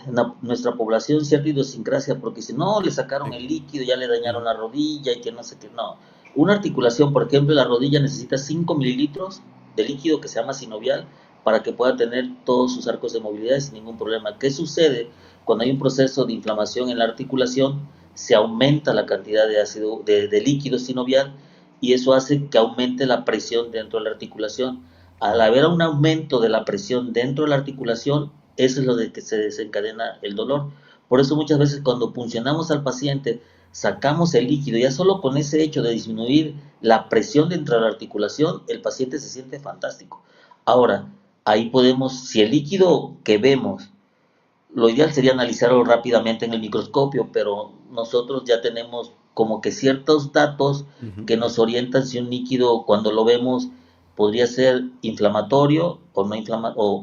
Speaker 3: en nuestra población cierta idiosincrasia, porque si no, le sacaron
Speaker 2: Sí.
Speaker 3: el líquido, ya le dañaron
Speaker 2: Ujú.
Speaker 3: la rodilla y que no sé qué, no. Una articulación, por ejemplo, la rodilla necesita 5 mililitros de líquido que se llama sinovial para que pueda tener todos sus arcos de movilidad sin ningún problema. ¿Qué sucede cuando hay un proceso de inflamación en la articulación? Se aumenta la cantidad de ácido, de líquido sinovial, y eso hace que aumente la presión dentro de la articulación. Al haber un aumento de la presión dentro de la articulación, eso es lo de que se desencadena el dolor. Por eso muchas veces cuando puncionamos al paciente, sacamos el líquido, ya solo con ese hecho de disminuir la presión dentro de la articulación, el paciente se siente fantástico. Ahora, ahí podemos, si el líquido que vemos, lo ideal sería analizarlo rápidamente en el microscopio, pero nosotros ya tenemos como que ciertos datos
Speaker 2: Ujú.
Speaker 3: que nos orientan si un líquido cuando lo vemos podría ser inflamatorio o no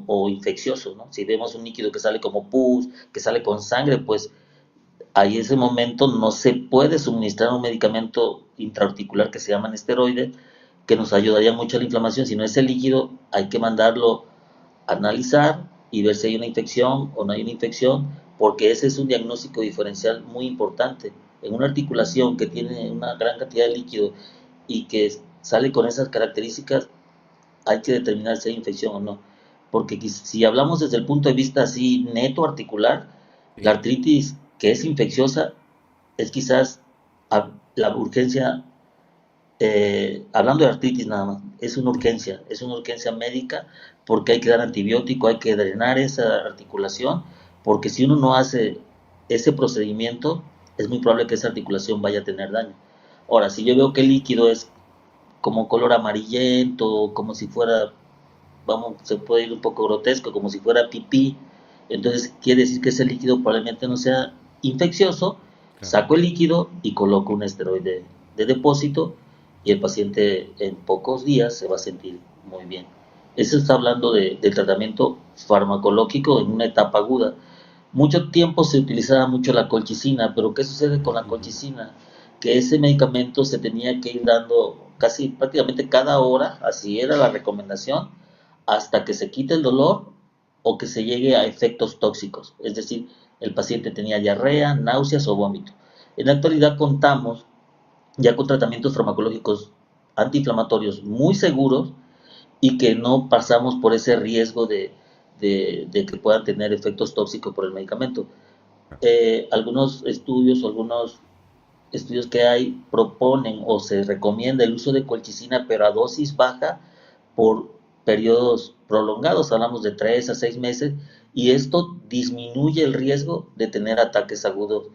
Speaker 3: o infeccioso, ¿no? Si vemos un líquido que sale como pus, que sale con sangre, pues ahí en ese momento no se puede suministrar un medicamento intraarticular que se llama esteroide, que nos ayudaría mucho a la inflamación. Si no es el líquido, hay que mandarlo analizar y ver si hay una infección o no hay una infección, porque ese es un diagnóstico diferencial muy importante. En una articulación que tiene una gran cantidad de líquido y que sale con esas características, hay que determinar si hay infección o no. Porque si hablamos desde el punto de vista así neto articular, la
Speaker 2: Sí.
Speaker 3: artritis que es infecciosa es quizás la urgencia, hablando de artritis nada más, es una urgencia médica porque hay que dar antibiótico, hay que drenar esa articulación, porque si uno no hace ese procedimiento, es muy probable que esa articulación vaya a tener daño. Ahora, si yo veo que el líquido es como color amarillento, como si fuera, vamos, se puede ir un poco grotesco, como si fuera pipí, entonces quiere decir que ese líquido probablemente no sea infeccioso,
Speaker 2: Claro.
Speaker 3: saco el líquido y coloco un esteroide de depósito y el paciente en pocos días se va a sentir muy bien. Eso está hablando del tratamiento farmacológico en una etapa aguda. Mucho tiempo se utilizaba mucho la colchicina, pero ¿qué sucede con la
Speaker 2: Ujú.
Speaker 3: colchicina? Que ese medicamento se tenía que ir dando casi prácticamente cada hora, así era la recomendación, hasta que se quite el dolor o que se llegue a efectos tóxicos, es decir, el paciente tenía diarrea, náuseas o vómito. En la actualidad contamos ya con tratamientos farmacológicos antiinflamatorios muy seguros y que no pasamos por ese riesgo de que puedan tener efectos tóxicos por el medicamento. Algunos estudios o algunos estudios que hay proponen o se recomienda el uso de colchicina, pero a dosis baja por periodos prolongados, hablamos de 3 a 6 meses, y esto disminuye el riesgo de tener ataques agudos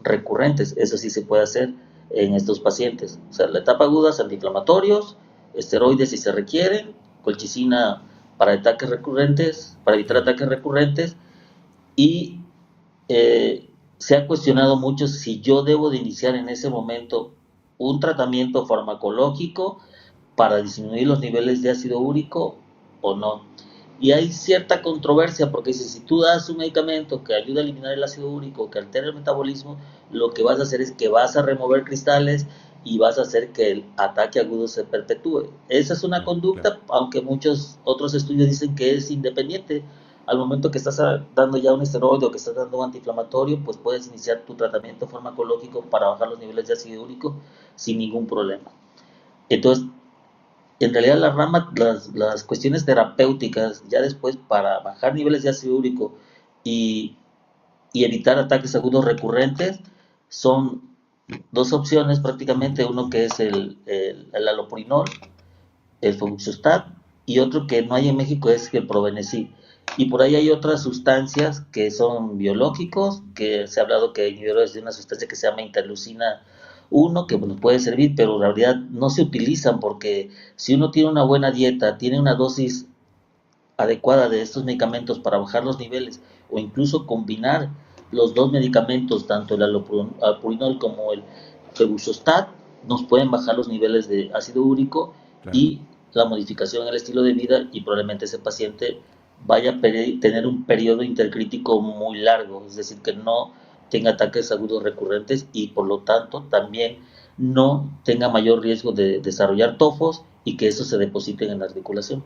Speaker 3: recurrentes. Eso sí se puede hacer en estos pacientes. O sea, la etapa aguda, antiinflamatorios,
Speaker 2: Ujú.
Speaker 3: esteroides si se requieren, colchicina para ataques recurrentes, para evitar
Speaker 2: Sí.
Speaker 3: ataques recurrentes, y eh, se ha cuestionado mucho si yo debo de iniciar en ese momento un tratamiento farmacológico para disminuir los niveles de ácido úrico o no. Y hay cierta controversia porque si tú das un medicamento que ayuda a eliminar el ácido úrico, que altera el metabolismo, lo que vas a hacer es que vas a remover cristales y vas a hacer que el ataque agudo se perpetúe. Esa es una conducta, aunque muchos otros estudios dicen que es independiente. Al momento que estás dando ya un esteroide o que estás dando un antiinflamatorio, pues puedes iniciar tu tratamiento farmacológico para bajar los niveles de ácido úrico sin ningún problema. Entonces, en realidad las cuestiones terapéuticas ya después para bajar niveles de ácido úrico y, y evitar ataques agudos recurrentes son dos opciones prácticamente, uno que es el allopurinol, el febuxostat, y otro que no hay en México es el Probenecid. Y por ahí hay otras sustancias que son biológicos, que se ha hablado que hay inhibidores de una sustancia que se llama interleucina 1, que nos puede servir, pero en realidad no se utilizan porque si uno tiene una buena dieta, tiene una dosis adecuada de estos medicamentos para bajar los niveles o incluso combinar los dos medicamentos, tanto el allopurinol como el febuxostat, nos pueden bajar los niveles de ácido úrico. Claro. Y la modificación en el estilo de vida y probablemente ese paciente vaya a tener un periodo intercrítico muy largo, es decir, que no tenga ataques agudos recurrentes y por lo tanto también no tenga mayor riesgo de desarrollar tofos y que eso se deposite en la articulación.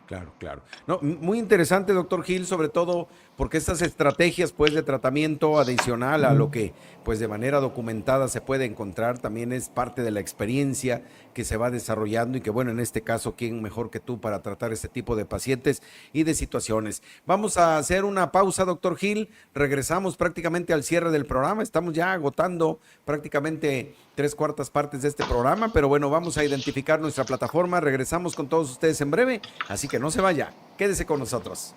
Speaker 2: Claro, claro. No, muy interesante, doctor Gil, sobre todo porque estas estrategias pues de tratamiento adicional a lo que pues de manera documentada se puede encontrar también es parte de la experiencia que se va desarrollando y que bueno, en este caso, ¿quién mejor que tú para tratar este tipo de pacientes y de situaciones? Vamos a hacer una pausa, doctor Gil, regresamos prácticamente al cierre del programa, estamos ya agotando prácticamente 3/4 partes de este programa, pero bueno, vamos a identificar nuestra plataforma, regresamos con todos ustedes en breve, así que no se vaya, quédese con nosotros.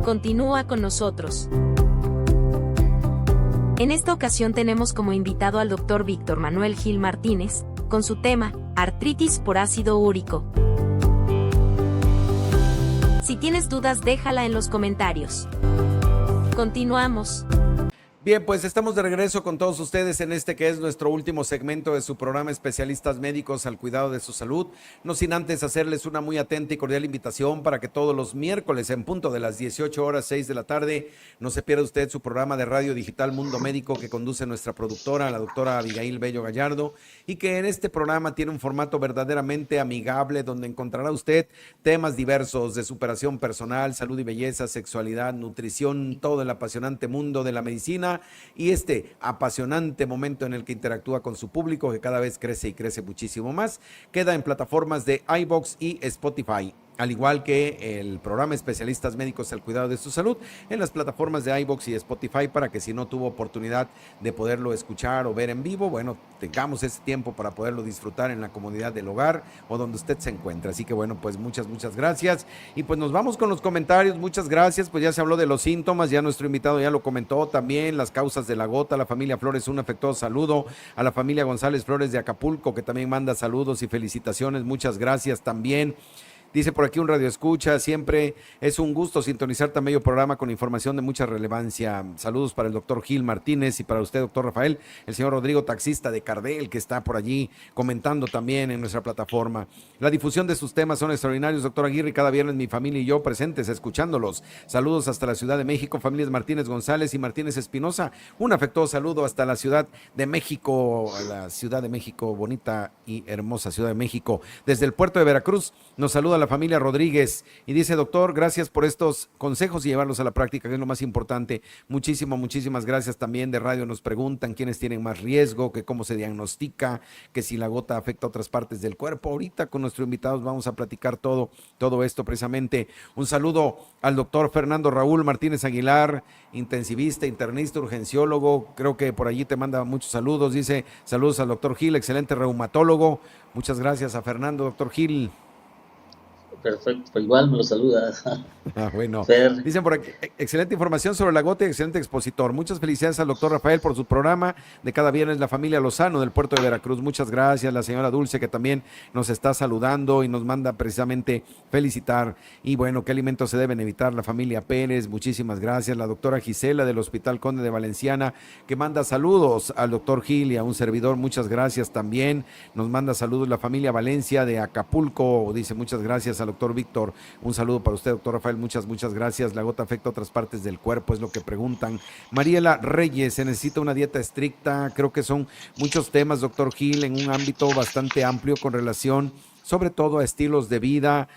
Speaker 1: Continúa con nosotros. En esta ocasión tenemos como invitado al Dr. Víctor Manuel Gil Martínez, con su tema, artritis por ácido úrico. Si tienes dudas, déjala en los comentarios. Continuamos.
Speaker 2: Bien, pues estamos de regreso con todos ustedes en este que es nuestro último segmento de su programa Especialistas Médicos al Cuidado de su Salud. No sin antes hacerles una muy atenta y cordial invitación para que todos los miércoles en punto de las 18:06 de la tarde no se pierda usted su programa de radio digital Mundo Médico que conduce nuestra productora, la doctora Abigail Bello Gallardo, y que en este programa tiene un formato verdaderamente amigable donde encontrará usted temas diversos de superación personal, salud y belleza, sexualidad, nutrición, todo el apasionante mundo de la medicina y este apasionante momento en el que interactúa con su público que cada vez crece y crece muchísimo más. Queda en plataformas de iVoox y Spotify, al igual que el programa Especialistas Médicos al Cuidado de su Salud en las plataformas de iVoox y Spotify para que si no tuvo oportunidad de poderlo escuchar o ver en vivo, bueno, tengamos ese tiempo para poderlo disfrutar en la comodidad del hogar o donde usted se encuentra. Así que bueno, pues muchas gracias y pues nos vamos con los comentarios. Muchas gracias, pues ya se habló de los síntomas, ya nuestro invitado ya lo comentó también, las causas de la gota. La familia Flores, un afectuoso saludo a la familia González Flores de Acapulco que también manda saludos y felicitaciones. Muchas gracias también. Dice por aquí un radioescucha, siempre es un gusto sintonizar tan bello programa con información de mucha relevancia. Saludos para el doctor Gil Martínez y para usted, doctor Rafael, el señor Rodrigo, taxista de Cardel, que está por allí comentando también en nuestra plataforma. La difusión de sus temas son extraordinarios, doctor Aguirre, cada viernes mi familia y yo presentes, escuchándolos. Saludos hasta la Ciudad de México, familias Martínez González y Martínez Espinosa. Un afectuoso saludo hasta la Ciudad de México, la Ciudad de México, bonita y hermosa Ciudad de México. Desde el puerto de Veracruz nos saluda la familia Rodríguez y dice: doctor, gracias por estos consejos y llevarlos a la práctica, que es lo más importante. Muchísimas gracias. También de radio nos preguntan quiénes tienen más riesgo, que cómo se diagnostica, que si la gota afecta a otras partes del cuerpo. Ahorita con nuestros invitados vamos a platicar todo esto precisamente. Un saludo al doctor Fernando Raúl Martínez Aguilar, intensivista, internista, urgenciólogo, creo que por allí te manda muchos saludos. Dice: saludos al doctor Gil, excelente reumatólogo. Muchas gracias a Fernando, doctor Gil.
Speaker 3: Perfecto, pues igual me lo saludas.
Speaker 2: Ah, bueno,
Speaker 3: Fer,
Speaker 2: dicen por aquí, excelente información sobre la gota y excelente expositor. Muchas felicidades al doctor Rafael por su programa de cada viernes, la familia Lozano del puerto de Veracruz. Muchas gracias, la señora Dulce que también nos está saludando y nos manda precisamente felicitar. Y bueno, ¿qué alimentos se deben evitar? La familia Pérez, muchísimas gracias. La doctora Gisela del Hospital Conde de Valenciana que manda saludos al doctor Gil y a un servidor. Muchas gracias también. Nos manda saludos la familia Valencia de Acapulco. Dice muchas gracias al doctor Víctor. Un saludo para usted, doctor Rafael. Muchas gracias. La gota afecta a otras partes del cuerpo, es lo que preguntan. Mariela Reyes, se necesita una dieta estricta. Creo que son muchos temas, doctor Gil, en un ámbito bastante amplio con relación, sobre todo, a estilos de vida.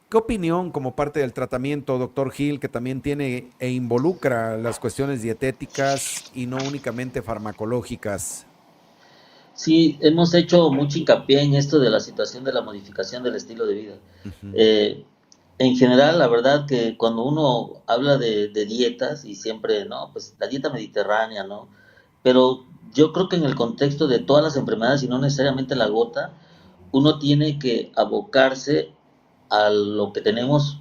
Speaker 2: ¿Qué opinión como parte del tratamiento, doctor Gil, que también tiene e involucra las cuestiones dietéticas y no únicamente farmacológicas?
Speaker 3: sí, hemos hecho mucho hincapié en esto de la situación de la modificación del estilo de vida.
Speaker 2: Ujú.
Speaker 3: Eh, en general, la verdad que cuando uno habla de dietas y siempre, no, pues la dieta mediterránea, ¿no? Pero yo creo que en el contexto de todas las enfermedades y no necesariamente la gota, uno tiene que abocarse a lo que tenemos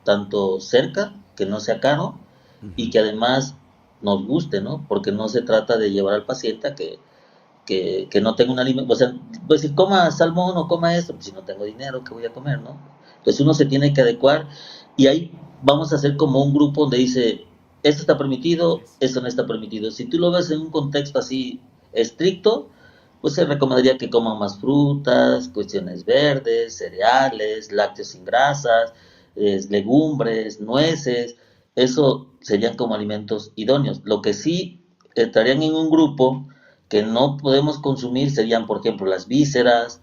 Speaker 3: tanto cerca, que no sea caro, y
Speaker 2: Ujú.
Speaker 3: que además nos guste, ¿no? Porque no se trata de llevar al paciente a que no tenga un alimento, o sea, pues si coma salmón o coma esto, pues si no tengo dinero, ¿qué voy a comer, no? Entonces uno se tiene que adecuar y ahí vamos a hacer como un grupo donde dice, esto está permitido,
Speaker 2: Yes.
Speaker 3: esto no está permitido. Si tú lo ves en un contexto así estricto, pues se recomendaría que coman más frutas, cuestiones verdes, cereales, lácteos sin grasas, legumbres, nueces, eso serían como alimentos idóneos. Lo que sí estarían en un grupo que no podemos consumir serían, por ejemplo, las vísceras,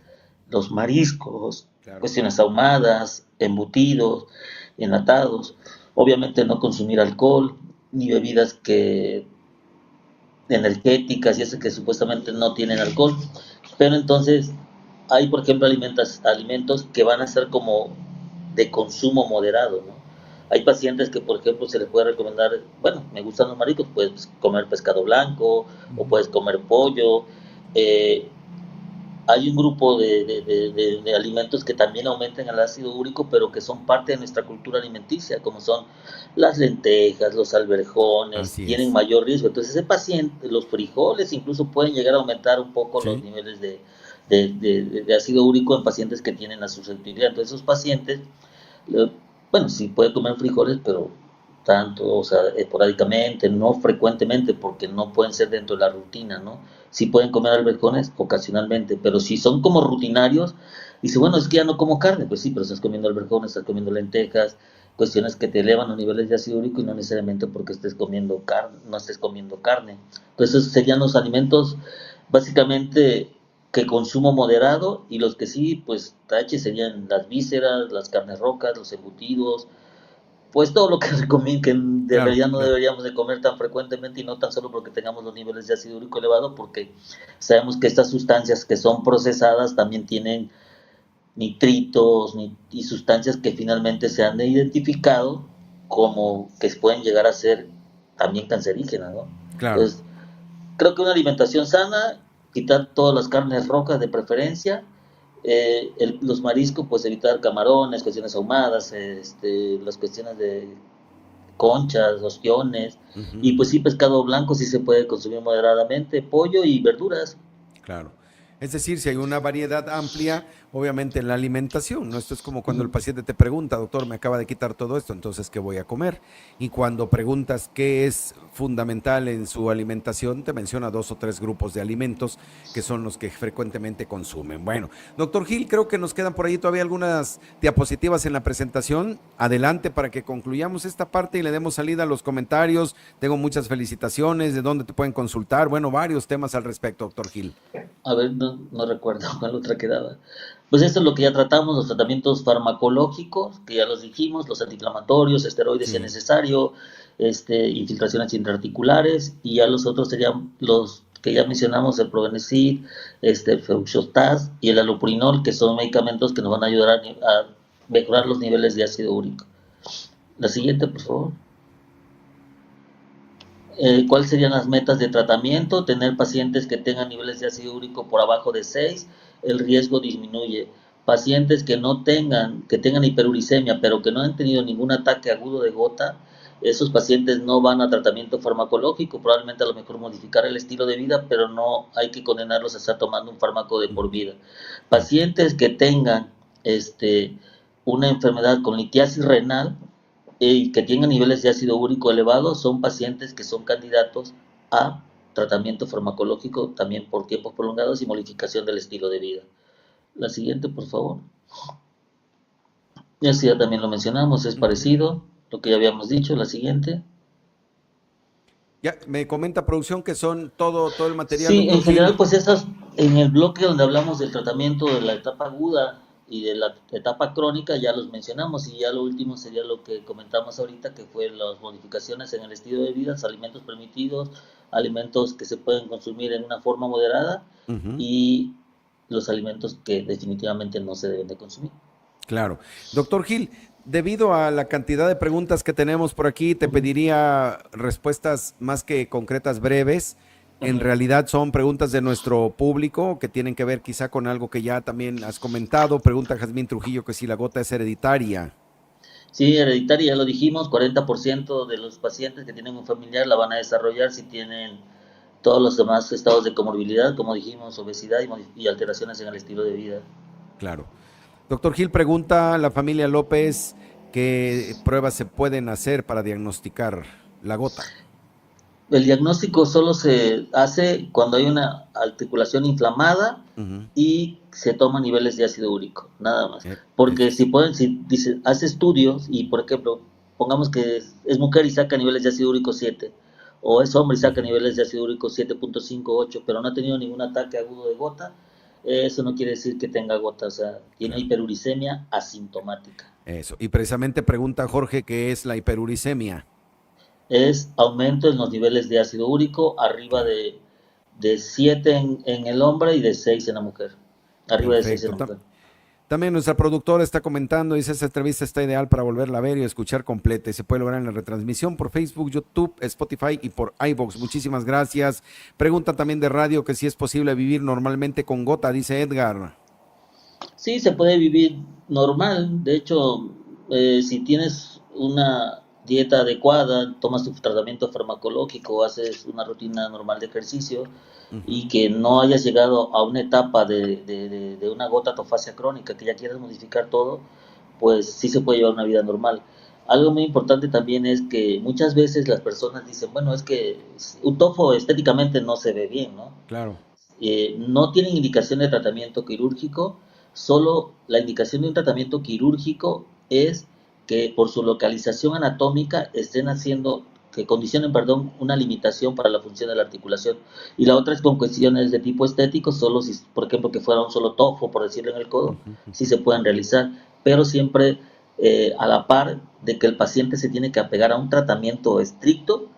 Speaker 3: los mariscos,
Speaker 2: Claro.
Speaker 3: cuestiones ahumadas, embutidos, enlatados. Obviamente no consumir alcohol ni bebidas que energéticas y esas que supuestamente no tienen alcohol. Pero entonces hay, por ejemplo, alimentos que van a ser como de consumo moderado, ¿no? Hay pacientes que, por ejemplo, se les puede recomendar, bueno, me gustan los mariscos, puedes comer pescado blanco o
Speaker 2: Ujú.
Speaker 3: puedes comer pollo. Eh, Hay un grupo de alimentos que también aumentan el ácido úrico, pero que son parte de nuestra cultura alimenticia, como son las lentejas, los alverjones,
Speaker 2: Así
Speaker 3: tienen
Speaker 2: es.
Speaker 3: mayor riesgo. Entonces, ese paciente, los frijoles incluso pueden llegar a aumentar un poco los
Speaker 2: Sí.
Speaker 3: niveles de ácido úrico en pacientes que tienen la susceptibilidad. Entonces, esos pacientes eh, bueno, sí puede comer frijoles, pero tanto, o sea, esporádicamente, no frecuentemente, porque no pueden ser dentro de la rutina, ¿no? Sí pueden comer alberjones ocasionalmente, pero si son como rutinarios, dice, bueno, es que ya no como carne, pues sí, pero estás comiendo alberjones, estás comiendo lentejas, cuestiones que te elevan los niveles de ácido úrico y no necesariamente porque estés comiendo carne, no estés comiendo carne. Entonces, esos serían los alimentos básicamente que consumo moderado y los que sí, pues tache serían las vísceras, las carnes rocas, los embutidos, pues todo lo que recomiendo que en
Speaker 2: Claro,
Speaker 3: realidad no
Speaker 2: claro.
Speaker 3: deberíamos de comer tan frecuentemente y no tan solo porque tengamos los niveles de ácido úrico elevado, porque sabemos que estas sustancias que son procesadas también tienen nitritos y sustancias que finalmente se han identificado como que pueden llegar a ser también cancerígenas, ¿no?
Speaker 2: Claro.
Speaker 3: Entonces, creo que una alimentación sana, quitar todas las carnes rojas de preferencia, los mariscos, pues evitar camarones, cuestiones ahumadas, las cuestiones de conchas, ostiones,
Speaker 2: Ujú,
Speaker 3: y pues
Speaker 2: ujú.
Speaker 3: sí, pescado blanco sí se puede consumir moderadamente, pollo y verduras.
Speaker 2: Claro. Es decir, si hay una variedad amplia, obviamente en la alimentación, ¿no? Esto es como cuando el
Speaker 3: Uh-huh.
Speaker 2: paciente te pregunta, doctor, me acaba de quitar todo esto, entonces, ¿qué voy a comer? Y cuando preguntas qué es fundamental en su alimentación, te menciona dos o tres grupos de alimentos que son los que frecuentemente consumen. Bueno, doctor Gil, creo que nos quedan por ahí todavía algunas diapositivas en la presentación. Adelante para que concluyamos esta parte y le demos salida a los comentarios. Tengo muchas felicitaciones, de dónde te pueden consultar, bueno, varios temas al respecto, doctor Gil.
Speaker 3: A ver, no recuerdo cuál otra quedaba. Pues esto es lo que ya tratamos, los tratamientos farmacológicos, que ya los dijimos, los antiinflamatorios, esteroides si es
Speaker 2: Sí.
Speaker 3: necesario, infiltraciones intraarticulares, y ya los otros serían los que ya mencionamos, el Probenecid, Feuxostat y el allopurinol, que son medicamentos que nos van a ayudar a mejorar los niveles de ácido úrico. La siguiente, por favor. ¿Cuáles serían las metas de tratamiento? Tener pacientes que tengan niveles de ácido úrico por abajo de 6, el riesgo disminuye. pacientes que tengan hiperuricemia, pero que no han tenido ningún ataque agudo de gota, esos pacientes no van a tratamiento farmacológico, probablemente a lo mejor modificar el estilo de vida, pero no hay que condenarlos a estar tomando un fármaco de por vida. Pacientes que tengan una enfermedad con litiasis renal y que tengan niveles de ácido úrico elevados son pacientes que son candidatos a tratamiento farmacológico también por tiempos prolongados y modificación del estilo de vida. La siguiente, por favor. Y así ya también lo mencionamos, es parecido lo que ya habíamos dicho. La siguiente.
Speaker 2: Ya, me comenta producción que son todo el material.
Speaker 3: Sí, en general, pues esas, en el bloque donde hablamos del tratamiento de la etapa aguda y de la etapa crónica, ya los mencionamos, y ya lo último sería lo que comentamos ahorita, que fue las modificaciones en el estilo de vida, alimentos permitidos, alimentos que se pueden consumir en una forma moderada, y los alimentos que definitivamente no se deben de consumir.
Speaker 2: Claro. Doctor Gil, debido a la cantidad de preguntas que tenemos por aquí, te pediría respuestas más que concretas, breves. En realidad son preguntas de nuestro público que tienen que ver quizá con algo que ya también has comentado. Pregunta Jazmín Trujillo que si la gota es hereditaria.
Speaker 3: Sí, hereditaria, ya lo dijimos, 40% de los pacientes que tienen un familiar la van a desarrollar si tienen todos los demás estados de comorbilidad, como dijimos, obesidad y alteraciones en el estilo de vida.
Speaker 2: Claro. Doctor Gil, pregunta la familia López, ¿qué pruebas se pueden hacer para diagnosticar la gota?
Speaker 3: El diagnóstico solo se hace cuando hay una articulación inflamada y se toman niveles de ácido úrico, nada más. Porque si hace estudios y, por ejemplo, pongamos que es mujer y saca niveles de ácido úrico 7, o es hombre y saca niveles de ácido úrico 7.5, 8, pero no ha tenido ningún ataque agudo de gota, eso no quiere decir que tenga gota, o sea, tiene hiperuricemia asintomática.
Speaker 2: Eso, y precisamente pregunta Jorge, ¿qué es la hiperuricemia?
Speaker 3: Es aumento en los niveles de ácido úrico arriba de 7 en el hombre y de 6 en la mujer. Arriba
Speaker 2: Perfecto.
Speaker 3: De 6 en la mujer.
Speaker 2: También nuestra productora está comentando, dice, esta entrevista está ideal para volverla a ver y escuchar completa. Y se puede lograr en la retransmisión por Facebook, YouTube, Spotify y por iVoox. Muchísimas gracias. Pregunta también de radio que si es posible vivir normalmente con gota, dice Edgar.
Speaker 3: Sí, se puede vivir normal. De hecho, si tienes una dieta adecuada, tomas tu tratamiento farmacológico, haces una rutina normal de ejercicio y que no hayas llegado a una etapa de una gota atofasia crónica, que ya quieras modificar todo, pues sí se puede llevar una vida normal. Algo muy importante también es que muchas veces las personas dicen, bueno, es que un tofo estéticamente no se ve bien, ¿no?
Speaker 2: Claro.
Speaker 3: No tienen indicación de tratamiento quirúrgico, solo la indicación de un tratamiento quirúrgico es que por su localización anatómica condicionen una limitación para la función de la articulación. Y la otra es con cuestiones de tipo estético, solo si, por ejemplo, que fuera un solo tofo, por decirlo en el codo, sí se pueden realizar, pero siempre a la par de que el paciente se tiene que apegar a un tratamiento estricto,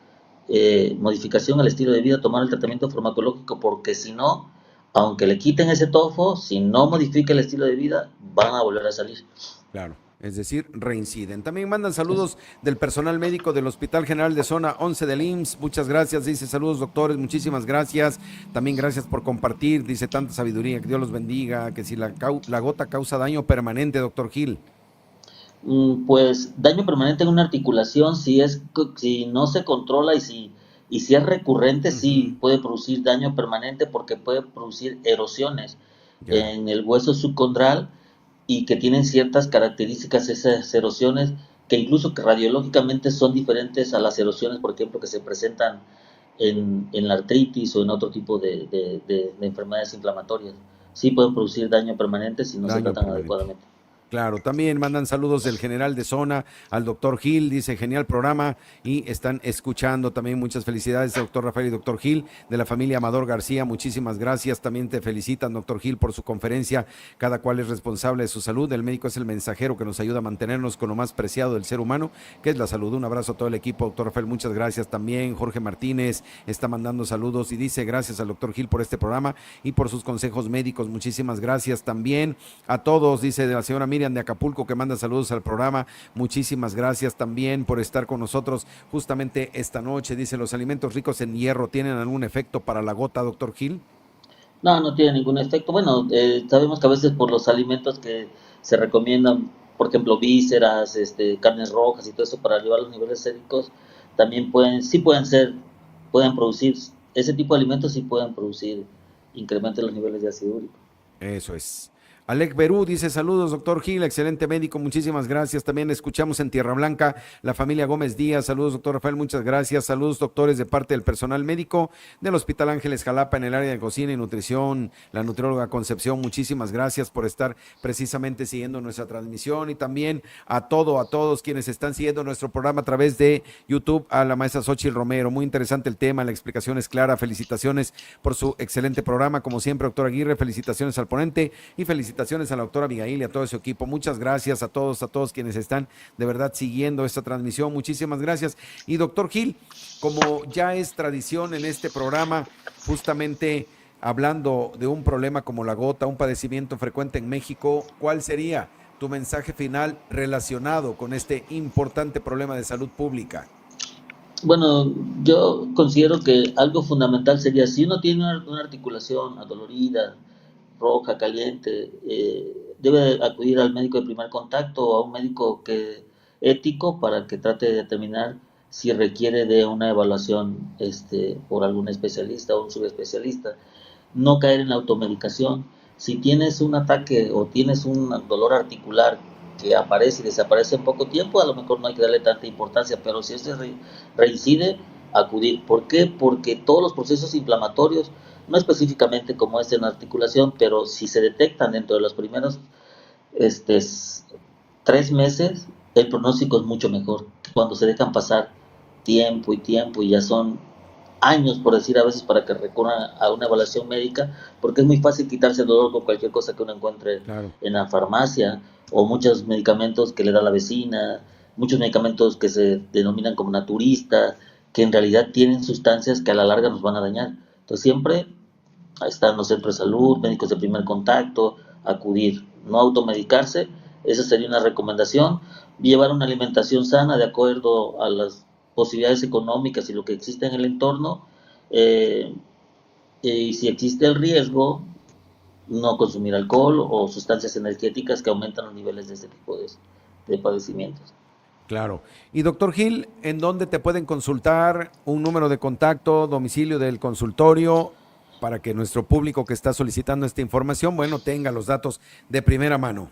Speaker 3: modificación al estilo de vida, tomar el tratamiento farmacológico, porque si no, aunque le quiten ese tofo, si no modifica el estilo de vida, van a volver a salir.
Speaker 2: Claro. Es decir, reinciden. También mandan saludos del personal médico del Hospital General de Zona 11 del IMSS. Muchas gracias, dice, saludos doctores, muchísimas gracias. También gracias por compartir, dice, tanta sabiduría, que Dios los bendiga. Que si la gota causa daño permanente, doctor Gil.
Speaker 3: Pues daño permanente en una articulación, si no se controla y si es recurrente, sí puede producir daño permanente, porque puede producir erosiones en el hueso subcondral, y que tienen ciertas características esas erosiones que incluso que radiológicamente son diferentes a las erosiones, por ejemplo, que se presentan en la artritis o en otro tipo de enfermedades inflamatorias. Sí pueden producir daño permanente si no se tratan adecuadamente.
Speaker 2: Claro, también mandan saludos del general de zona al doctor Gil, dice genial programa y están escuchando también, muchas felicidades doctor Rafael y doctor Gil, de la familia Amador García, muchísimas gracias, también te felicitan doctor Gil por su conferencia, cada cual es responsable de su salud, el médico es el mensajero que nos ayuda a mantenernos con lo más preciado del ser humano, que es la salud. Un abrazo a todo el equipo, doctor Rafael, muchas gracias también. Jorge Martínez está mandando saludos y dice gracias al doctor Gil por este programa y por sus consejos médicos, muchísimas gracias también a todos, dice de la señora Miriam de Acapulco, que manda saludos al programa, muchísimas gracias también por estar con nosotros justamente esta noche. Dice, ¿los alimentos ricos en hierro tienen algún efecto para la gota, doctor Gil?
Speaker 3: No, no tiene ningún efecto. Bueno, sabemos que a veces por los alimentos que se recomiendan, por ejemplo, vísceras, carnes rojas y todo eso para elevar los niveles séricos, también sí pueden producir, ese tipo de alimentos sí pueden producir incremento en los niveles de ácido úrico.
Speaker 2: Eso es. Alec Berú dice saludos, doctor Gil, excelente médico, muchísimas gracias. También escuchamos en Tierra Blanca la familia Gómez Díaz, saludos, doctor Rafael, muchas gracias. Saludos, doctores, de parte del personal médico del Hospital Ángeles Jalapa en el área de cocina y nutrición, la nutrióloga Concepción, muchísimas gracias por estar precisamente siguiendo nuestra transmisión y también a todos quienes están siguiendo nuestro programa a través de YouTube, a la maestra Xochitl Romero. Muy interesante el tema, la explicación es clara, felicitaciones por su excelente programa, como siempre, doctor Aguirre, felicitaciones al ponente y felicitaciones a la doctora Abigail y a todo su equipo. Muchas gracias a todos quienes están de verdad siguiendo esta transmisión. Muchísimas gracias. Y doctor Gil, como ya es tradición en este programa, justamente hablando de un problema como la gota, un padecimiento frecuente en México, ¿cuál sería tu mensaje final relacionado con este importante problema de salud pública?
Speaker 3: Bueno, yo considero que algo fundamental sería, si uno tiene una articulación adolorida, roja, caliente, debe acudir al médico de primer contacto o a un médico ético para que trate de determinar si requiere de una evaluación por algún especialista o un subespecialista. No caer en la automedicación. Si tienes un ataque o tienes un dolor articular que aparece y desaparece en poco tiempo, a lo mejor no hay que darle tanta importancia, pero si reincide, acudir. ¿Por qué? Porque todos los procesos inflamatorios, no específicamente como en la articulación, pero si se detectan dentro de los primeros 3 meses, el pronóstico es mucho mejor que cuando se dejan pasar tiempo y ya son años, por decir a veces, para que recurran a una evaluación médica, porque es muy fácil quitarse el dolor con cualquier cosa que uno encuentre
Speaker 2: Claro.
Speaker 3: en la farmacia, o muchos medicamentos que le da la vecina, muchos medicamentos que se denominan como naturistas, que en realidad tienen sustancias que a la larga nos van a dañar. Entonces siempre están los centros de salud, médicos de primer contacto, acudir, no automedicarse, esa sería una recomendación, llevar una alimentación sana de acuerdo a las posibilidades económicas y lo que existe en el entorno, y si existe el riesgo, no consumir alcohol o sustancias energéticas que aumentan los niveles de este tipo de padecimientos.
Speaker 2: Claro. Y doctor Gil, ¿en dónde te pueden consultar? Un número de contacto, domicilio del consultorio, para que nuestro público que está solicitando esta información, bueno, tenga los datos de primera mano.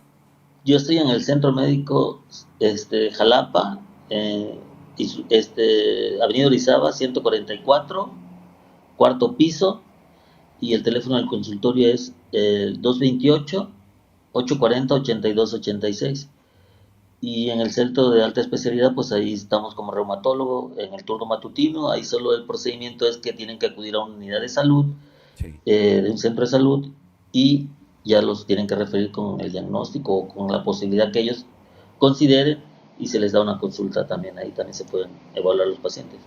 Speaker 3: Yo estoy en el Centro Médico Jalapa, Avenida Orizaba 144, cuarto piso, y el teléfono del consultorio es el 228-840-8286. Y en el centro de alta especialidad, pues ahí estamos como reumatólogo en el turno matutino. Ahí solo el procedimiento es que tienen que acudir a una unidad de salud,
Speaker 2: Sí.
Speaker 3: de un centro de salud, y ya los tienen que referir con el diagnóstico o con la posibilidad que ellos consideren, y se les da una consulta también. Ahí también se pueden evaluar los pacientes.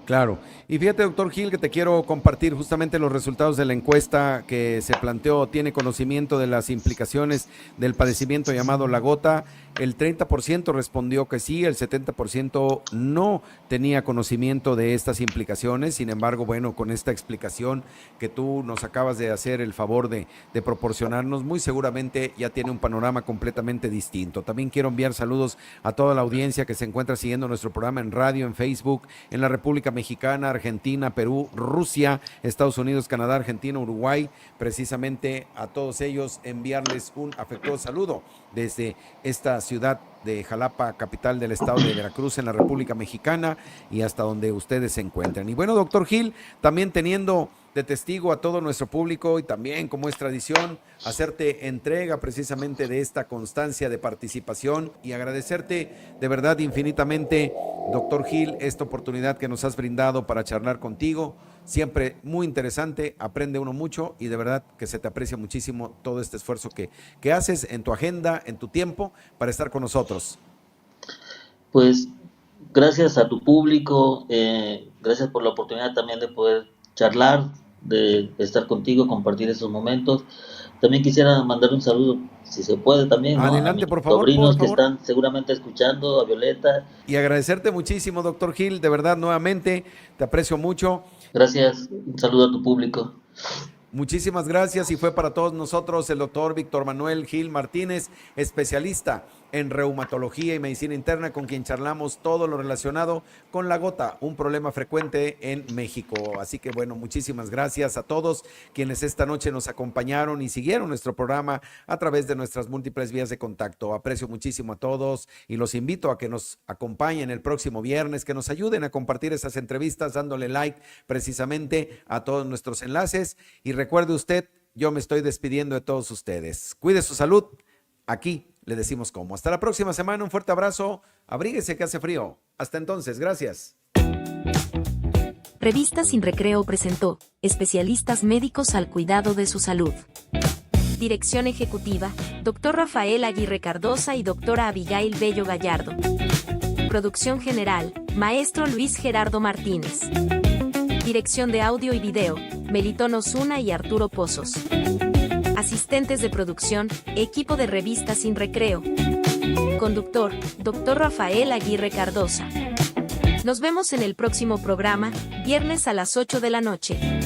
Speaker 2: Claro. Y fíjate, doctor Gil, que te quiero compartir justamente los resultados de la encuesta que se planteó. Tiene conocimiento de las implicaciones del padecimiento llamado la gota. El 30% respondió que sí, el 70% no tenía conocimiento de estas implicaciones. Sin embargo, bueno, con esta explicación que tú nos acabas de hacer el favor de proporcionarnos, muy seguramente ya tiene un panorama completamente distinto. También quiero enviar saludos a toda la audiencia que se encuentra siguiendo nuestro programa en radio, en Facebook, en la República Mexicana, Argentina, Perú, Rusia, Estados Unidos, Canadá, Argentina, Uruguay. Precisamente a todos ellos enviarles un afectuoso saludo desde esta ciudad de Jalapa, capital del estado de Veracruz, en la República Mexicana, y hasta donde ustedes se encuentren. Y bueno, doctor Gil, también teniendo de testigo a todo nuestro público y también, como es tradición, hacerte entrega precisamente de esta constancia de participación y agradecerte de verdad infinitamente, doctor Gil, esta oportunidad que nos has brindado para charlar contigo. Siempre muy interesante, aprende uno mucho y de verdad que se te aprecia muchísimo todo este esfuerzo que haces en tu agenda, en tu tiempo, para estar con nosotros.
Speaker 3: Pues gracias a tu público, gracias por la oportunidad también de poder charlar, de estar contigo, compartir esos momentos. También quisiera mandar un saludo, si se puede también, ¿no?, a mis
Speaker 2: Adelante, por favor,
Speaker 3: sobrinos
Speaker 2: por
Speaker 3: que
Speaker 2: favor.
Speaker 3: están seguramente escuchando, a Violeta.
Speaker 2: Y agradecerte muchísimo, doctor Gil, de verdad, nuevamente, te aprecio mucho.
Speaker 3: Gracias, un saludo a tu público.
Speaker 2: Muchísimas gracias y fue para todos nosotros el doctor Víctor Manuel Gil Martínez, especialista en reumatología y medicina interna, con quien charlamos todo lo relacionado con la gota, un problema frecuente en México. Así que bueno, muchísimas gracias a todos quienes esta noche nos acompañaron y siguieron nuestro programa a través de nuestras múltiples vías de contacto. Aprecio muchísimo a todos y los invito a que nos acompañen el próximo viernes, que nos ayuden a compartir esas entrevistas dándole like precisamente a todos nuestros enlaces. Y recuerde usted, yo me estoy despidiendo de todos ustedes. Cuide su salud. Aquí le decimos cómo. Hasta la próxima semana. Un fuerte abrazo. Abríguese que hace frío. Hasta entonces. Gracias.
Speaker 1: Revista Sin Recreo presentó Especialistas Médicos al Cuidado de su Salud. Dirección Ejecutiva, Dr. Rafael Aguirre Cardosa y Dra. Abigail Bello Gallardo. Producción General, Maestro Luis Gerardo Martínez. Dirección de Audio y Video, Melitón Osuna y Arturo Pozos. Asistentes de producción, equipo de Revista Sin Recreo. Conductor, Dr. Rafael Aguirre Cardosa. Nos vemos en el próximo programa, viernes a las 8 de la noche.